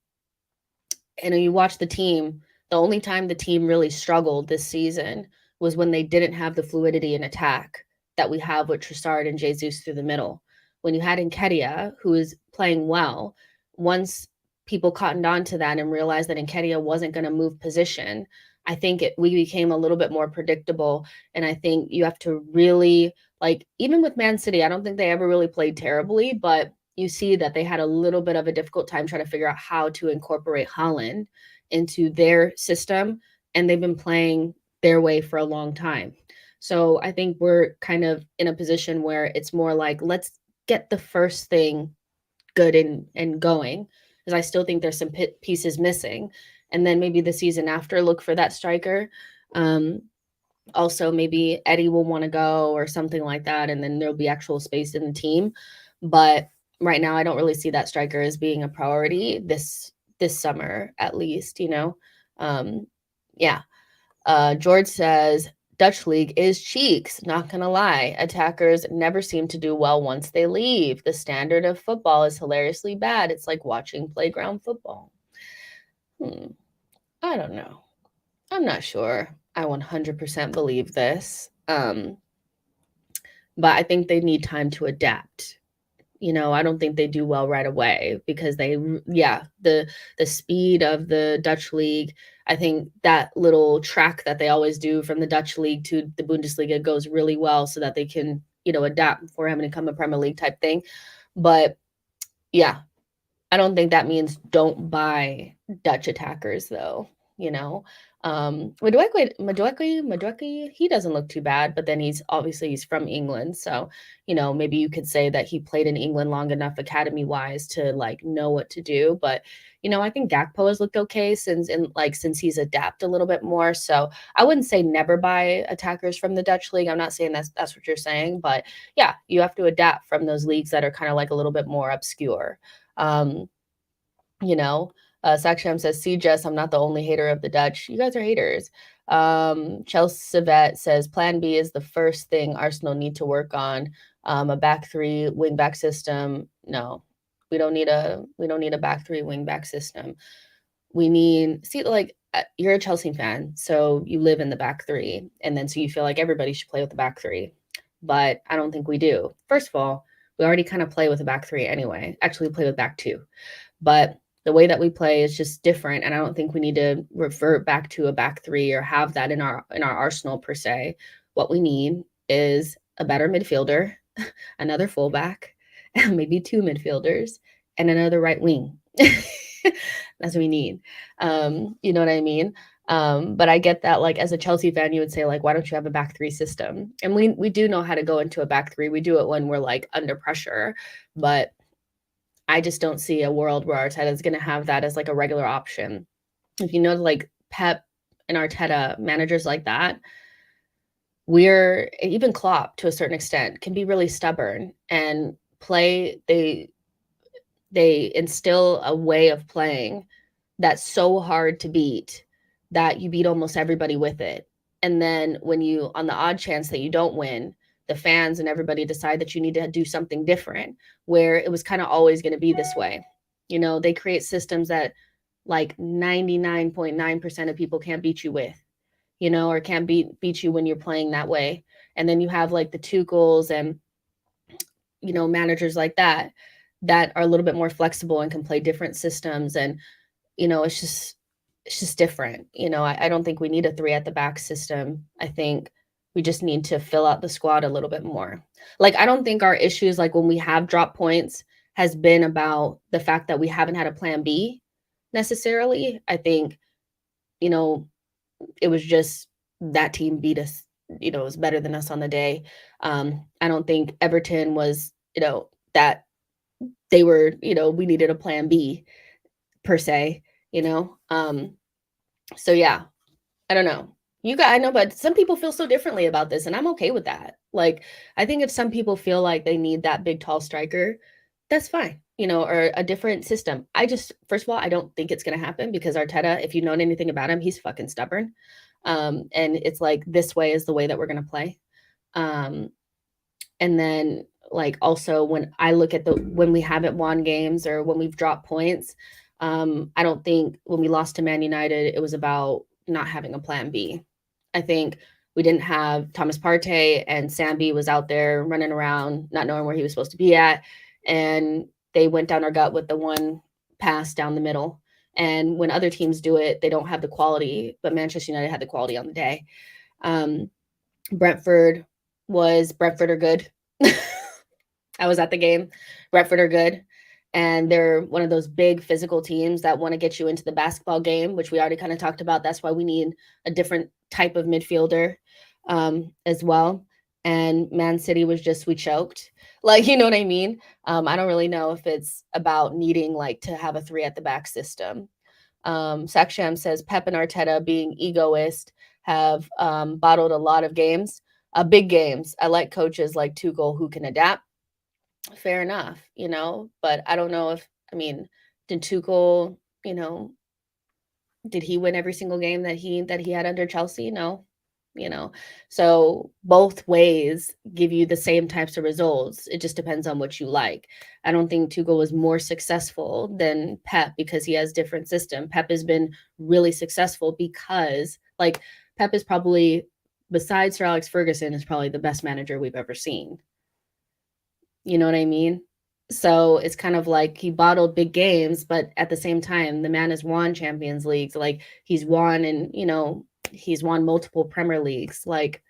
and you watch the team, the only time the team really struggled this season was when they didn't have the fluidity in attack that we have with Trossard and Jesus through the middle. When you had Nketiah, who is playing well, once people cottoned on to that and realized that Nketiah wasn't going to move position, I think we became a little bit more predictable. And I think you have to really, like, even with Man City, I don't think they ever really played terribly, but you see that they had a little bit of a difficult time trying to figure out how to incorporate Haaland into their system. And they've been playing their way for a long time. So I think we're kind of in a position where it's more like, let's get the first thing good and going, because I still think there's some pieces missing. And then maybe the season after, look for that striker. Also, maybe Eddie will want to go or something like that, and then there'll be actual space in the team. But right now, I don't really see that striker as being a priority this summer, at least. Yeah. George says, Dutch league is cheeks, not gonna lie. Attackers never seem to do well once they leave. The standard of football is hilariously bad. It's like watching playground football. I don't know. I'm not sure I 100% believe this. But I think they need time to adapt. I don't think they do well right away, because the speed of the Dutch league, I think that little track that they always do from the Dutch league to the Bundesliga goes really well, so that they can, adapt before having to come a Premier League type thing. But yeah, I don't think that means don't buy Dutch attackers, though. Madueke, he doesn't look too bad, but then he's from England. So, maybe you could say that he played in England long enough academy wise to like know what to do. But, I think Gakpo has looked okay since he's adapted a little bit more. So I wouldn't say never buy attackers from the Dutch league. I'm not saying that's what you're saying, but yeah, you have to adapt from those leagues that are kind of like a little bit more obscure. Saksham says, see, Jess, I'm not the only hater of the Dutch. You guys are haters. Chelsea Vet says, plan B is the first thing Arsenal need to work on. A back 3 wing back system. No, we don't need a back 3 wing back system. We need, you're a Chelsea fan, so you live in the back 3, and then so you feel like everybody should play with the back 3. But I don't think we do. First of all, we already kind of play with a back 3 anyway. Actually, we play with back 2. But the way that we play is just different, and I don't think we need to revert back to a back 3 or have that in our arsenal per se. What we need is a better midfielder, another fullback, maybe 2 midfielders, and another right wing. That's what we need. You know what I mean? But I get that, like, as a Chelsea fan, you would say, like, why don't you have a back 3 system? And we do know how to go into a back 3. We do it when we're like under pressure, but I just don't see a world where Arteta is going to have that as like a regular option. If you know, like Pep and Arteta, managers like that, we're even Klopp to a certain extent can be really stubborn and play. They instill a way of playing that's so hard to beat that you beat almost everybody with it. And then when you, on the odd chance that you don't win, the fans and everybody decide that you need to do something different, where it was kind of always going to be this way. You know, they create systems that like 99.9% of people can't beat you with, you know, or can't beat you when you're playing that way. And then you have like the Tuchels and, you know, managers like that that are a little bit more flexible and can play different systems. And, you know, it's just different. You know, I don't think we need a 3 at the back system. I think we just need to fill out the squad a little bit more. Like, I don't think our issues, like when we have dropped points, has been about the fact that we haven't had a plan B necessarily. I think, you know, it was just that team beat us, you know, was better than us on the day. I don't think Everton was, you know, that they were, you know, we needed a plan B per se, you know. So yeah, I don't know. You got, I know, but some people feel so differently about this, and I'm okay with that. Like, I think if some people feel like they need that big, tall striker, that's fine, you know, or a different system. I just, first of all, I don't think it's going to happen because Arteta, if you've known anything about him, he's fucking stubborn. And it's like, this way is the way that we're going to play. And then, like, also when I look at when we haven't won games or when we've dropped points, I don't think when we lost to Man United, it was about not having a plan B. I think we didn't have Thomas Partey, and Sambi was out there running around, not knowing where he was supposed to be at. And they went down our gut with the one pass down the middle. And when other teams do it, they don't have the quality, but Manchester United had the quality on the day. Brentford are good. I was at the game. Brentford are good. And they're one of those big physical teams that want to get you into the basketball game, which we already kind of talked about. That's why we need a different type of midfielder as well. And Man City was just, we choked. Like, you know what I mean? I don't really know if it's about needing like to have a 3 at the back system. Saksham says Pep and Arteta, being egoist, have bottled a lot of games, big games. I like coaches like Tuchel who can adapt. Fair enough, you know, but I don't know if, I mean, did Tuchel, you know, did he win every single game that he had under Chelsea? No, you know. So both ways give you the same types of results. It just depends on what you like. I don't think Tuchel was more successful than Pep because he has different system. Pep has been really successful because, like, Pep is probably, besides Sir Alex Ferguson, is probably the best manager we've ever seen. You know what I mean? So it's kind of like he bottled big games, but at the same time, the man has won Champions Leagues. Like, he's won, and, you know, he's won multiple Premier Leagues. Like,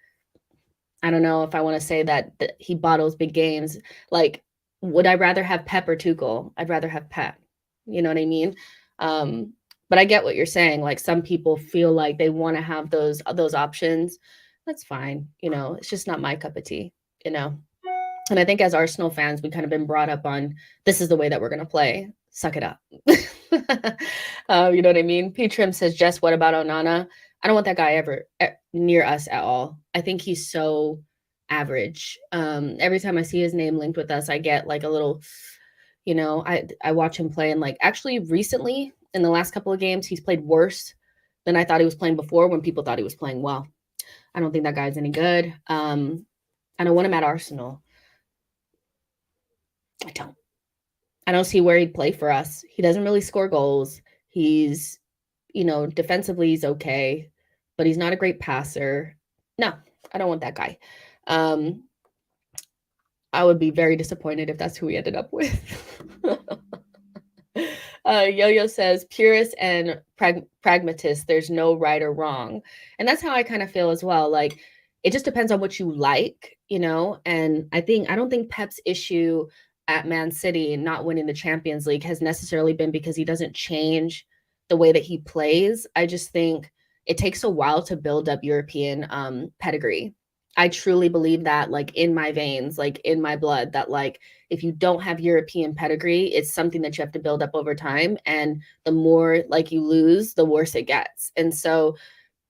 I don't know if I want to say that he bottles big games. Like, would I rather have Pep or Tuchel? I'd rather have Pep. You know what I mean? But I get what you're saying. Like, some people feel like they want to have those options. That's fine. You know, it's just not my cup of tea, you know? And I think as Arsenal fans, we've kind of been brought up on, this is the way that we're going to play. Suck it up. You know what I mean? P. Trim says, Jess, what about Onana? I don't want that guy ever near us at all. I think he's so average. Every time I see his name linked with us, I get like a little, you know, I watch him play, and like actually recently in the last couple of games, he's played worse than I thought he was playing before when people thought he was playing well. I don't think that guy's any good. I don't want him at Arsenal. I don't see where he'd play for us. He doesn't really score goals. He's, you know, defensively he's okay, but he's not a great passer. No, I don't want that guy. I would be very disappointed if that's who we ended up with. Yo-Yo says, purist and pragmatist, there's no right or wrong. And that's how I kind of feel as well. Like, it just depends on what you like, you know? And I don't think Pep's issue at Man City not winning the Champions League has necessarily been because he doesn't change the way that he plays. I just think it takes a while to build up European pedigree. I truly believe that, like, in my veins, like, in my blood, that, like, if you don't have European pedigree, it's something that you have to build up over time, and the more, like, you lose, the worse it gets. And so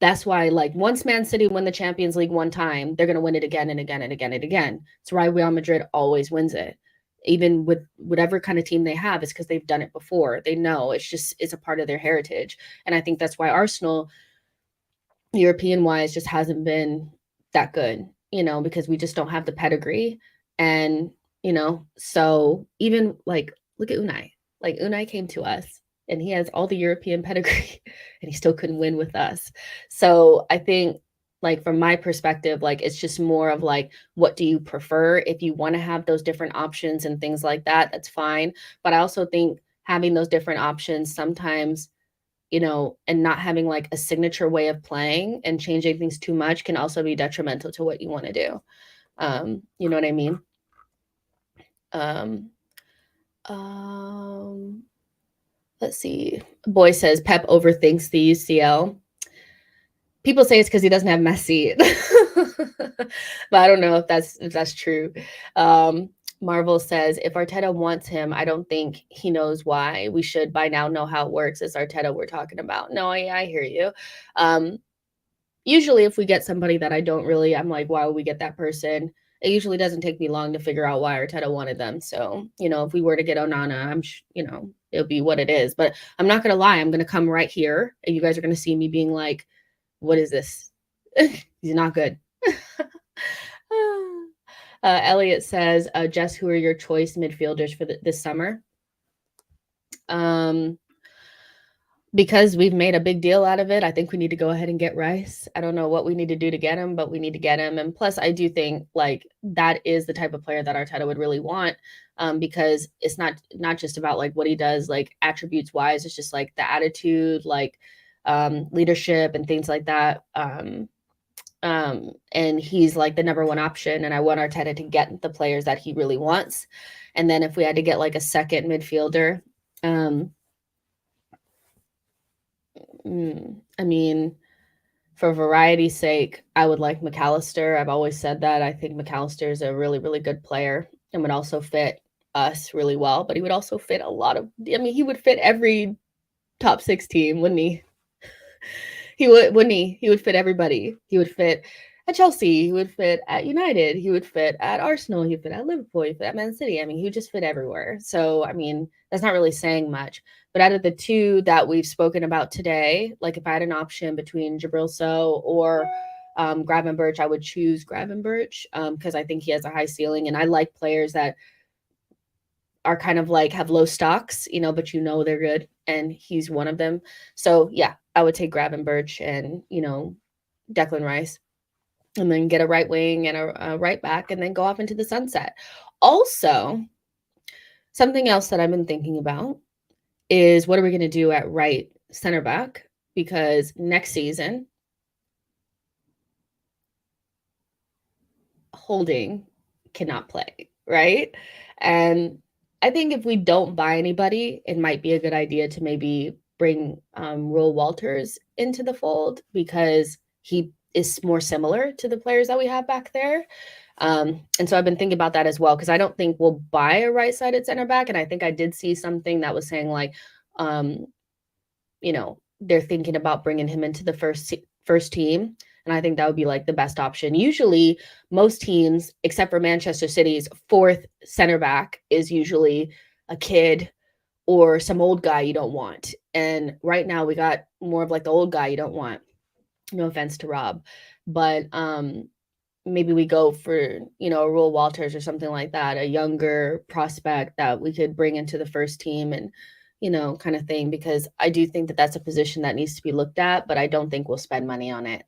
that's why, like, once Man City win the Champions League one time, they're gonna win it again and again and again and again. It's why Real Madrid always wins it. Even with whatever kind of team they have, it's because they've done it before. They know it's a part of their heritage. And I think that's why Arsenal, European wise, just hasn't been that good, because we just don't have the pedigree. And, so even like, look at Unai. Like, Unai came to us and he has all the European pedigree and he still couldn't win with us. So I think, like, from my perspective, like, it's just more of like, what do you prefer? If you want to have those different options and things like that, that's fine. But I also think having those different options sometimes, and not having like a signature way of playing and changing things too much can also be detrimental to what you want to do. You know what I mean? Um, let's see. Boy says Pep overthinks the UCL. People say it's because he doesn't have Messi, but I don't know if that's true. Marvel says, if Arteta wants him, I don't think he knows why. We should by now know how it works. It's Arteta we're talking about. No, I hear you. Usually if we get somebody that I'm like, why would we get that person? It usually doesn't take me long to figure out why Arteta wanted them. So, if we were to get Onana, it'll be what it is. But I'm not going to lie. I'm going to come right here and you guys are going to see me being like, what is this? He's not good. Elliot says, Jess, who are your choice midfielders for this summer? Because we've made a big deal out of it, I think we need to go ahead and get Rice. I don't know what we need to do to get him, but we need to get him. And plus, I do think like that is the type of player that Arteta would really want, because it's not just about like what he does, like attributes wise. It's just like the attitude, like leadership and things like that. And he's like the number one option. And I want Arteta to get the players that he really wants. And then if we had to get like a second midfielder, I mean, for variety's sake, I would like McAllister. I've always said that. I think McAllister is a really, really good player and would also fit us really well. But he would also fit he would fit every top 6 team, wouldn't he? Wouldn't he? He would fit everybody. He would fit at Chelsea. He would fit at United. He would fit at Arsenal. He would fit at Liverpool. He would fit at Man City. I mean, he would just fit everywhere. So, I mean, that's not really saying much. But out of the two that we've spoken about today, like if I had an option between Jabril Sow or Gravenberch, I would choose Gravenberch because I think he has a high ceiling. And I like players that are kind of like have low stocks, but they're good. And he's one of them. So, yeah, I would take Gravenberch and, Declan Rice, and then get a right wing and a right back and then go off into the sunset. Also, something else that I've been thinking about is what are we going to do at right center back? Because next season, Holding cannot play, right? And I think if we don't buy anybody, it might be a good idea to maybe bring Will Walters into the fold because he is more similar to the players that we have back there. And so I've been thinking about that as well because I don't think we'll buy a right-sided center back. And I think I did see something that was saying like, they're thinking about bringing him into the first team. And I think that would be like the best option. Usually most teams, except for Manchester City's fourth center back is usually a kid or some old guy you don't want. And right now we got more of like the old guy you don't want. No offense to Rob, but maybe we go for, a Will Walters or something like that, a younger prospect that we could bring into the first team and, kind of thing, because I do think that that's a position that needs to be looked at, but I don't think we'll spend money on it.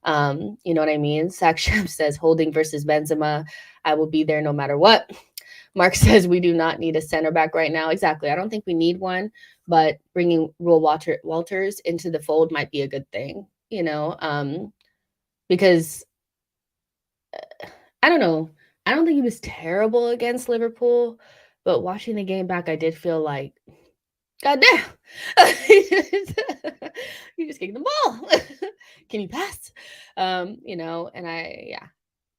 You know what I mean? Saksham says Holding versus Benzema. I will be there no matter what. Mark says we do not need a center back right now. Exactly. I don't think we need one, but bringing Will Walters into the fold might be a good thing, because I don't know. I don't think he was terrible against Liverpool, but watching the game back, I did feel like, God damn, you just kicked the ball. Can you pass? And yeah.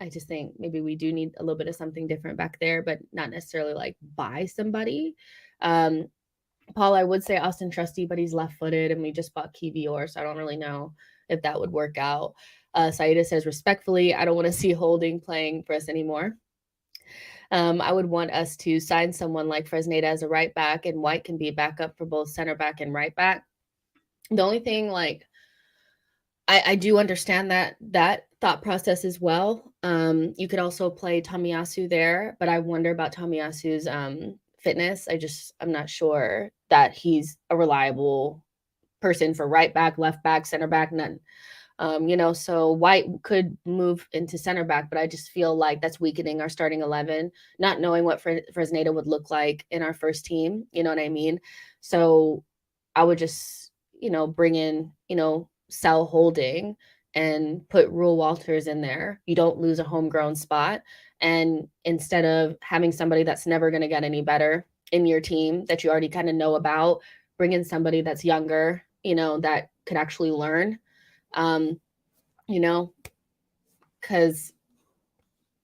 I just think maybe we do need a little bit of something different back there, but not necessarily like buy somebody. Paul, I would say Austin Trusty, but he's left-footed, and we just bought Kivior, so I don't really know if that would work out. Saida says, respectfully, I don't want to see Holding playing for us anymore. I would want us to sign someone like Fresneda as a right back, and White can be backup for both center back and right back. The only thing, like, I do understand that thought process as well. You could also play Tomiyasu there, but I wonder about Tomiyasu's fitness. I'm not sure that he's a reliable person for right back, left back, center back, none. So White could move into center back, but I just feel like that's weakening our starting 11, not knowing what Fresneda would look like in our first team. You know what I mean? So I would just, bring in, sell Holding and put Rule Walters in there. You don't lose a homegrown spot. And instead of having somebody that's never going to get any better in your team that you already kind of know about, bring in somebody that's younger, that could actually learn. Because,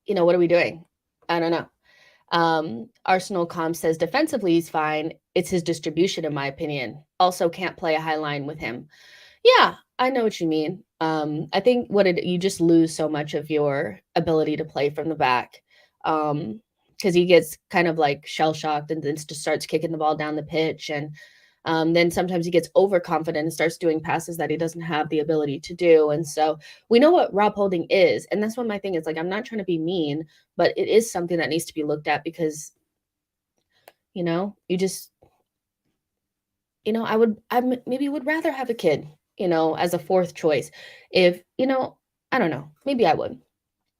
what are we doing? I don't know. Arsenal Comp says defensively he's fine. It's his distribution, in my opinion. Also can't play a high line with him. Yeah, I know what you mean. I think you just lose so much of your ability to play from the back. Because he gets kind of like shell-shocked and then just starts kicking the ball down the pitch. And then sometimes he gets overconfident and starts doing passes that he doesn't have the ability to do. And so we know what Rob Holding is. And that's what my thing is. Like, I'm not trying to be mean, but it is something that needs to be looked at because, you just, I maybe would rather have a kid, as a fourth choice. If, I don't know, maybe I would.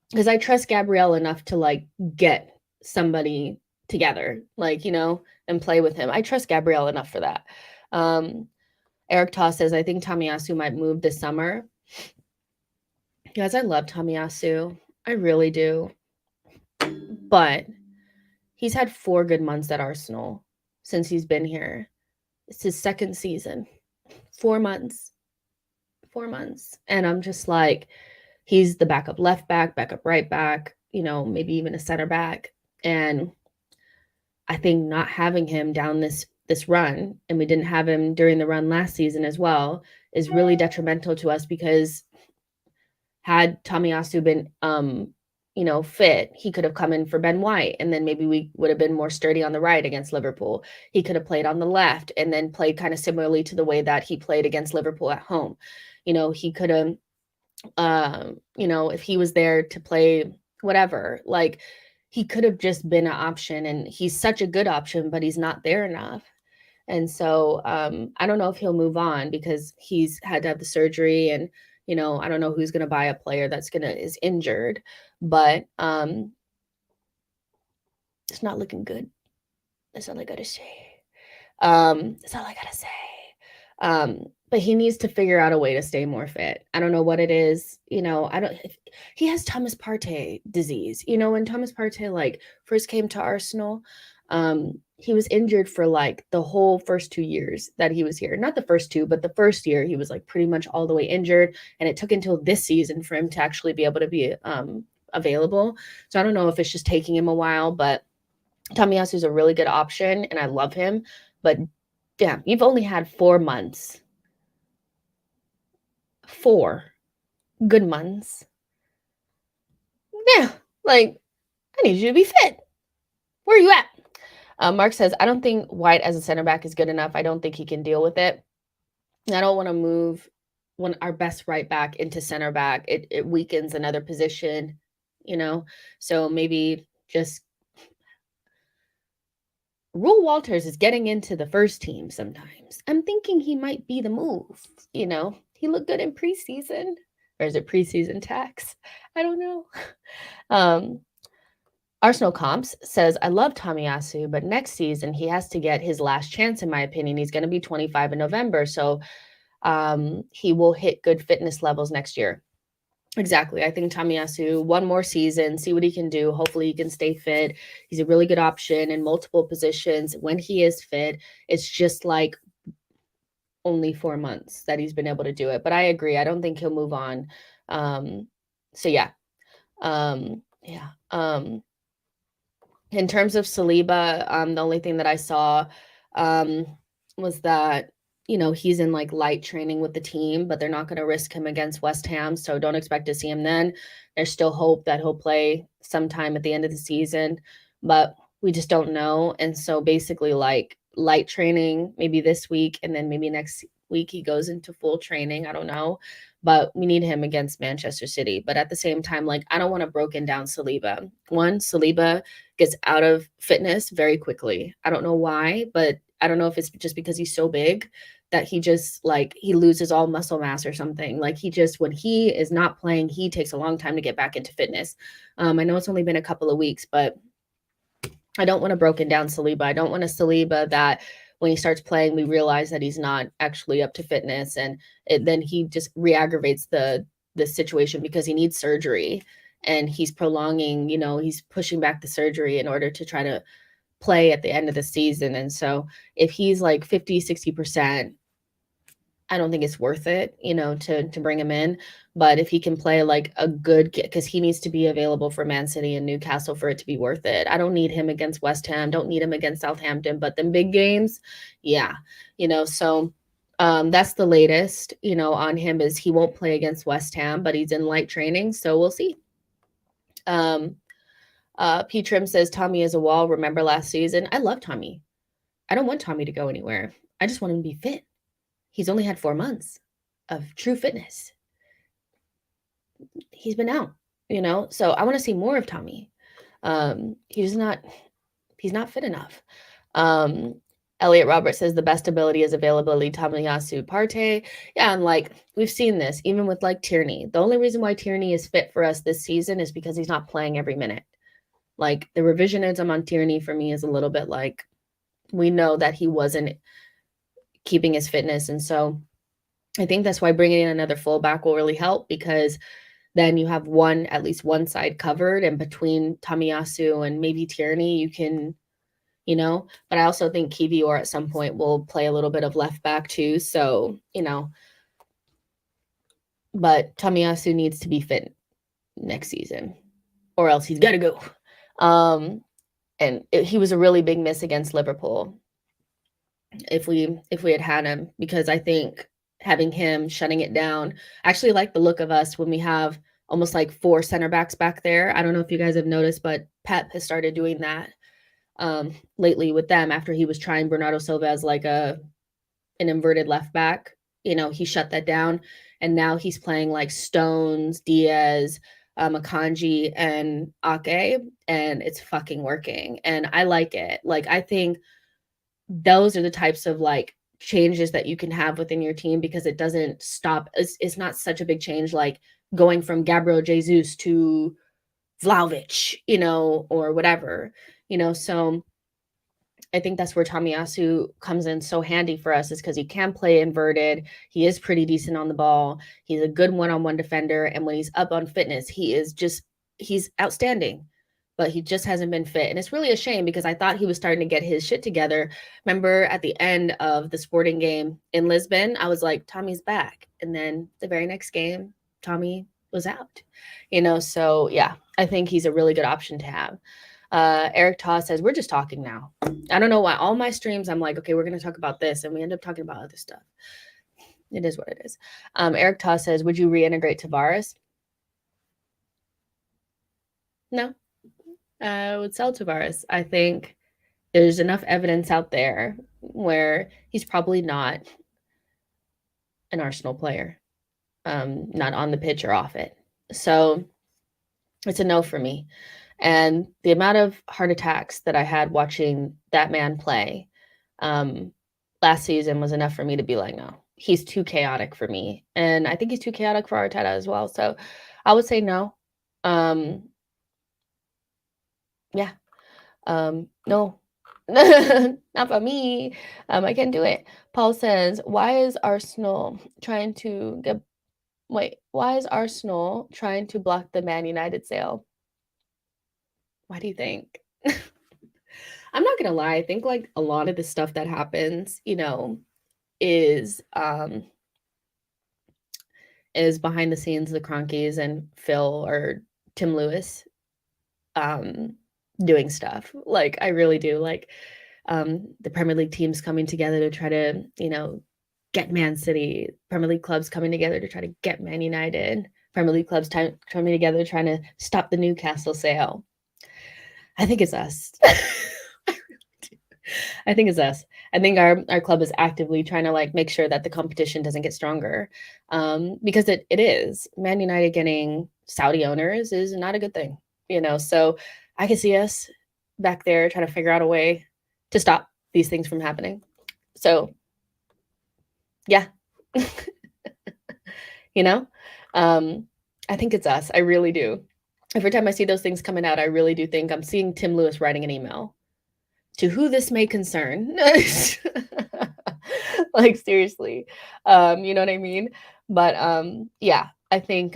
Because I trust Gabrielle enough to like get somebody together, like, and play with him. I trust Gabrielle enough for that. Eric Toss says, I think Tomiyasu might move this summer. Guys, I love Tomiyasu. I really do. But he's had 4 good months at Arsenal since he's been here. It's his second season. 4 months. 4 months. And I'm just like, he's the backup left back, backup right back, maybe even a center back. And I think not having him down this run, and we didn't have him during the run last season as well, is really detrimental to us because had Tomiyasu been fit, he could have come in for Ben White, and then maybe we would have been more sturdy on the right against Liverpool. He could have played on the left and then played kind of similarly to the way that he played against Liverpool at home. He could have if he was there to play whatever, like he could have just been an option, and he's such a good option, but he's not there enough. And so I don't know if he'll move on because he's had to have the surgery, and I don't know who's going to buy a player is injured, but it's not looking good. That's all I got to say. That's all I got to say. But he needs to figure out a way to stay more fit. I don't know what it is. He has Thomas Partey disease. When Thomas Partey like first came to Arsenal, he was injured for like the whole first 2 years that he was here. Not the first 2, but the first year he was like pretty much all the way injured. And it took until this season for him to actually be able to be available. So I don't know if it's just taking him a while, but Tomiyasu is a really good option and I love him. But yeah, you've only had 4 months. 4 good months. Yeah, like, I need you to be fit. Where are you at? Mark says, I don't think White as a center back is good enough. I don't think he can deal with it. I don't want to move our best right back into center back. It weakens another position, So maybe just Rule Walters is getting into the first team sometimes. I'm thinking he might be the move, He looked good in preseason. Or is it preseason tax? I don't know. Arsenal Comps says, I love Tomiyasu, but next season he has to get his last chance, in my opinion. He's going to be 25 in November, so he will hit good fitness levels next year. Exactly. I think Tomiyasu, 1 more season, see what he can do. Hopefully he can stay fit. He's a really good option in multiple positions. When he is fit, it's just like only 4 months that he's been able to do it. But I agree. I don't think he'll move on. So yeah. Yeah. In terms of Saliba, the only thing that I saw um, was that, he's in like light training with the team, but they're not going to risk him against West Ham. So don't expect to see him then. There's still hope that he'll play sometime at the end of the season, but we just don't know. And so basically, like light training, maybe this week, and then maybe next week he goes into full training. I don't know. But we need him against Manchester City. But at the same time, like, I don't want to broken down Saliba. One, Saliba gets out of fitness very quickly. I don't know why, but I don't know if it's just because he's so big that he just like he loses all muscle mass or something. Like he just when he is not playing, he takes a long time to get back into fitness. I know it's only been a couple of weeks, but I don't want a broken down Saliba. I don't want a Saliba that when he starts playing, we realize that he's not actually up to fitness, and then he just re-aggravates the situation because he needs surgery, and he's prolonging. He's pushing back the surgery in order to try to play at the end of the season. And so, if he's like 50, 60%, I don't think it's worth it, to bring him in. But if he can play like a good, because he needs to be available for Man City and Newcastle for it to be worth it. I don't need him against West Ham, don't need him against Southampton, but them big games, yeah, so that's the latest, on him is he won't play against West Ham, but he's in light training, so we'll see. P Trim says Tommy is a wall. Remember last season? I love Tommy. I don't want Tommy to go anywhere. I just want him to be fit. He's only had 4 months of true fitness. He's been out, so I want to see more of Tommy. He's not fit enough. Elliot Roberts says the best ability is availability. Tomiyasu Partey. Yeah, and like we've seen this even with like Tierney. The only reason why Tierney is fit for us this season is because he's not playing every minute. Like the revisionism on Tierney for me is a little bit like we know that he wasn't keeping his fitness, and so I think that's why bringing in another fullback will really help, because then you have at least one side covered, and between Tomiyasu and maybe Tierney, you can, but I also think Kivior at some point will play a little bit of left back too. So, but Tomiyasu needs to be fit next season or else he's got to go. He was a really big miss against Liverpool if we had him, because I think having him shutting it down, I actually like the look of us when we have almost like 4 center backs back there. I don't know if you guys have noticed, but Pep has started doing that lately with them after he was trying Bernardo Silva as like an inverted left back. He shut that down, and now he's playing like Stones, Diaz, Akanji, and Ake, and it's fucking working, and I like it. Like I think those are the types of like changes that you can have within your team, because it doesn't stop. It's not such a big change like going from Gabriel Jesus to Vlahovic, or whatever, so I think that's where Tomiyasu comes in so handy for us, is because he can play inverted. He is pretty decent on the ball. He's a good one-on-one defender, and when he's up on fitness, he's outstanding. But he just hasn't been fit, and it's really a shame because I thought he was starting to get his shit together. Remember at the end of the Sporting game in Lisbon, I was like, Tommy's back, and then the very next game, Tommy was out. So yeah, I think he's a really good option to have. Eric Toss says, we're just talking now. I don't know why. All my streams, I'm like, okay, we're going to talk about this, and we end up talking about other stuff. It is what it is. Eric Toss says, would you reintegrate Tavares? No. I would sell Tavares. I think there's enough evidence out there where he's probably not an Arsenal player, not on the pitch or off it. So it's a no for me. And the amount of heart attacks that I had watching that man play last season was enough for me to be like, no, he's too chaotic for me. And I think he's too chaotic for Arteta as well. So I would say no. Yeah. No. Not for me. I can't do it. Paul says, why is Arsenal trying to block the Man United sale? Why do you think? I'm not gonna lie, I think like a lot of the stuff that happens, is behind the scenes. The Cronkies and Phil are Tim Lewis doing stuff. Like, I really do. Like, the Premier League teams coming together to try to, get Man City, Premier League clubs coming together to try to get Man United, Premier League clubs coming together trying to stop the Newcastle sale. I think it's us. I think it's us. I think our club is actively trying to like make sure that the competition doesn't get stronger, because it is. Man United getting Saudi owners is not a good thing, So I can see us back there trying to figure out a way to stop these things from happening. So, yeah, I think it's us. I really do. Every time I see those things coming out, I really do think I'm seeing Tim Lewis writing an email to who this may concern. Like, seriously, you know what I mean? But yeah, I think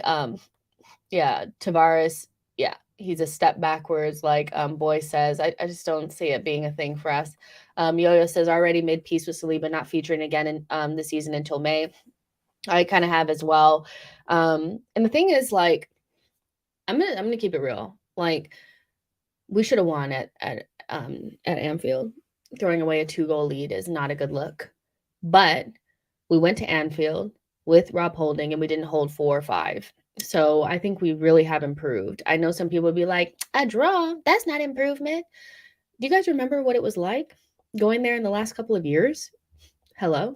yeah, Tavares, yeah, he's a step backwards, like Boy says. I just don't see it being a thing for us. Yo-Yo says already made peace with Saliba not featuring again in the season until May. I kind of have as well. And the thing is, like, I'm gonna keep it real. Like, we should have won at Anfield. Throwing away a 2-goal lead is not a good look. But we went to Anfield with Rob Holding and we didn't hold 4 or 5. So I think we really have improved. I know some people would be like, a draw, that's not improvement. Do you guys remember what it was like going there in the last couple of years? Hello?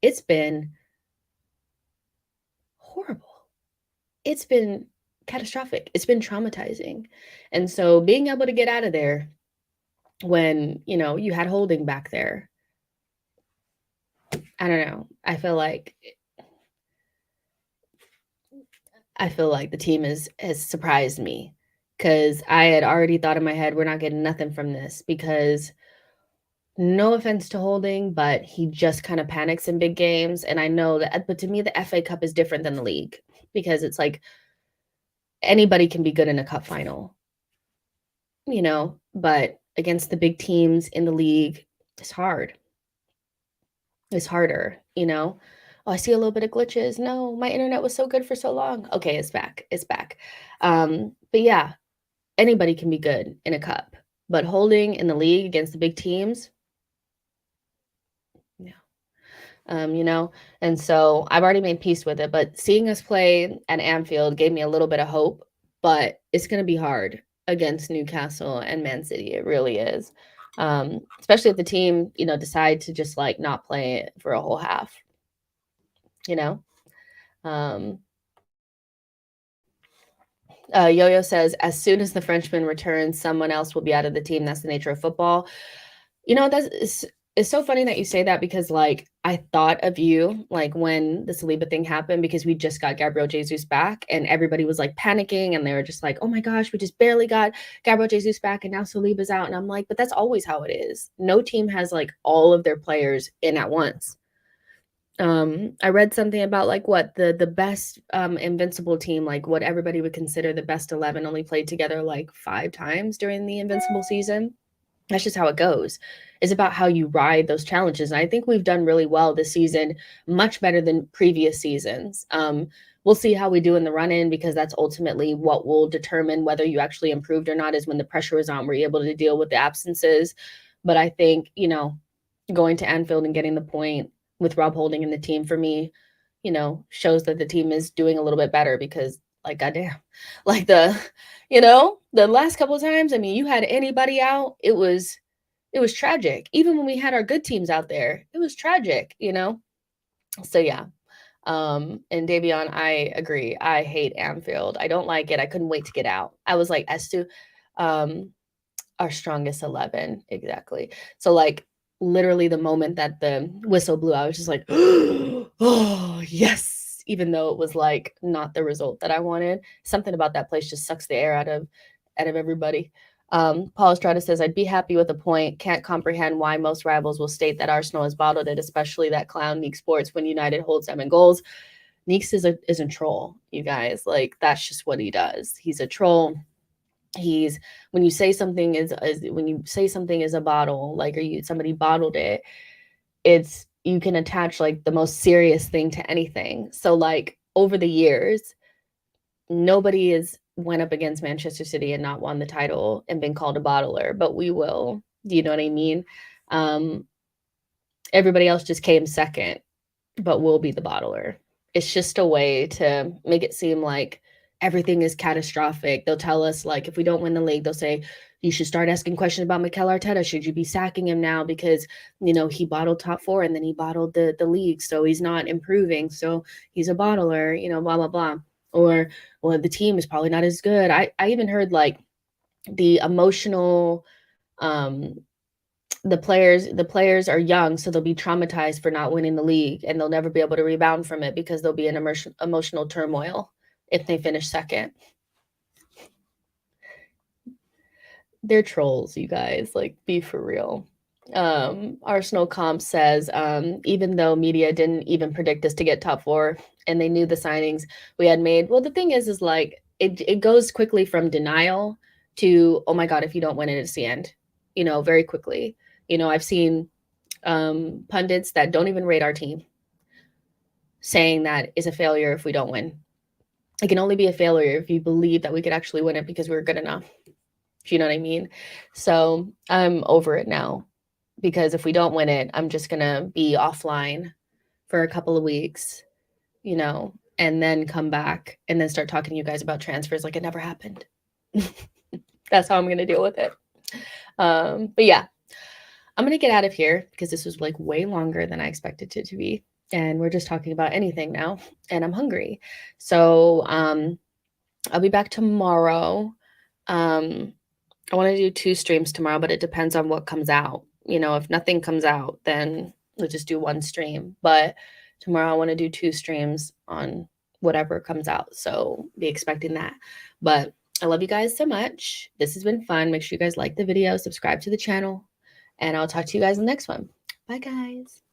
It's been horrible. It's been catastrophic. It's been traumatizing. And so being able to get out of there when, you had Holding back there, I don't know. I feel like the team has surprised me, because I had already thought in my head, we're not getting nothing from this, because no offense to Holding, but he just kind of panics in big games. And I know that, but to me, the FA Cup is different than the league, because it's like anybody can be good in a cup final, but against the big teams in the league, it's hard. It's harder, Oh, I see a little bit of glitches. No, my internet was so good for so long. Okay, it's back. It's back. But yeah, anybody can be good in a cup, but Holding in the league against the big teams, yeah. And so I've already made peace with it, but seeing us play at Anfield gave me a little bit of hope, but it's going to be hard against Newcastle and Man City. It really is. Especially if the team, decide to just like not play it for a whole half, Yo-Yo says, as soon as the Frenchman returns, someone else will be out of the team. That's the nature of football. It's so funny that you say that, because like I thought of you like when the Saliba thing happened, because we just got Gabriel Jesus back and everybody was like panicking and they were just like, oh my gosh, we just barely got Gabriel Jesus back and now Saliba's out. And I'm like, but that's always how it is. No team has like all of their players in at once. I read something about like what the best Invincible team, like what everybody would consider the best 11, only played together like 5 times during the Invincible season. That's just how it goes. It's about how you ride those challenges. And I think we've done really well this season, much better than previous seasons. We'll see how we do in the run-in, because that's ultimately what will determine whether you actually improved or not, is when the pressure is on, we're able to deal with the absences. But I think, going to Anfield and getting the point with Rob Holding in the team, for me, shows that the team is doing a little bit better, because like, goddamn, like the last couple of times, I mean, you had anybody out, it was tragic. Even when we had our good teams out there, it was tragic, So yeah. And Davion, I agree. I hate Anfield. I don't like it. I couldn't wait to get out. I was like, as to our strongest 11, exactly. So like literally the moment that the whistle blew, I was just like, oh yes, even though it was like not the result that I wanted. Something about that place just sucks the air out of everybody. Paul Estrada says, I'd be happy with a point. Can't comprehend why most rivals will state that Arsenal has bottled it, especially that clown Neek Sports when United holds 7 goals. Neeks is a troll, you guys. Like, that's just what he does. He's a troll. He's when you say something is a bottle, like, or somebody bottled it, it's, you can attach like the most serious thing to anything. So like over the years, nobody is went up against Manchester City and not won the title and been called a bottler, but we will. Do you know what I mean? Everybody else just came second, but we'll be the bottler. It's just a way to make it seem like everything is catastrophic. They'll tell us, like, if we don't win the league, they'll say, you should start asking questions about Mikel Arteta. Should you be sacking him now because, he bottled top four and then he bottled the league, so he's not improving, so he's a bottler, blah, blah, blah. Or, well, the team is probably not as good. I even heard, like, the emotional the players are young, so they'll be traumatized for not winning the league, and they'll never be able to rebound from it because they'll be in emotional turmoil if they finish second. They're trolls, you guys. Like, be for real. Arsenal Comp says, even though media didn't even predict us to get top four and they knew the signings we had made. Well, the thing is like, it goes quickly from denial to, oh my God, if you don't win it, it's the end, very quickly. I've seen pundits that don't even rate our team saying that is a failure if we don't win. It can only be a failure if you believe that we could actually win it because we're good enough. Do you know what I mean? So I'm over it now, because if we don't win it, I'm just going to be offline for a couple of weeks, and then come back and then start talking to you guys about transfers like it never happened. That's how I'm going to deal with it. But yeah, I'm going to get out of here because this was like way longer than I expected it to be. And we're just talking about anything now, and I'm hungry. So I'll be back tomorrow. I want to do 2 streams tomorrow, but it depends on what comes out. If nothing comes out, then we'll just do 1 stream. But tomorrow I want to do 2 streams on whatever comes out. So be expecting that. But I love you guys so much. This has been fun. Make sure you guys like the video, subscribe to the channel, and I'll talk to you guys in the next one. Bye, guys.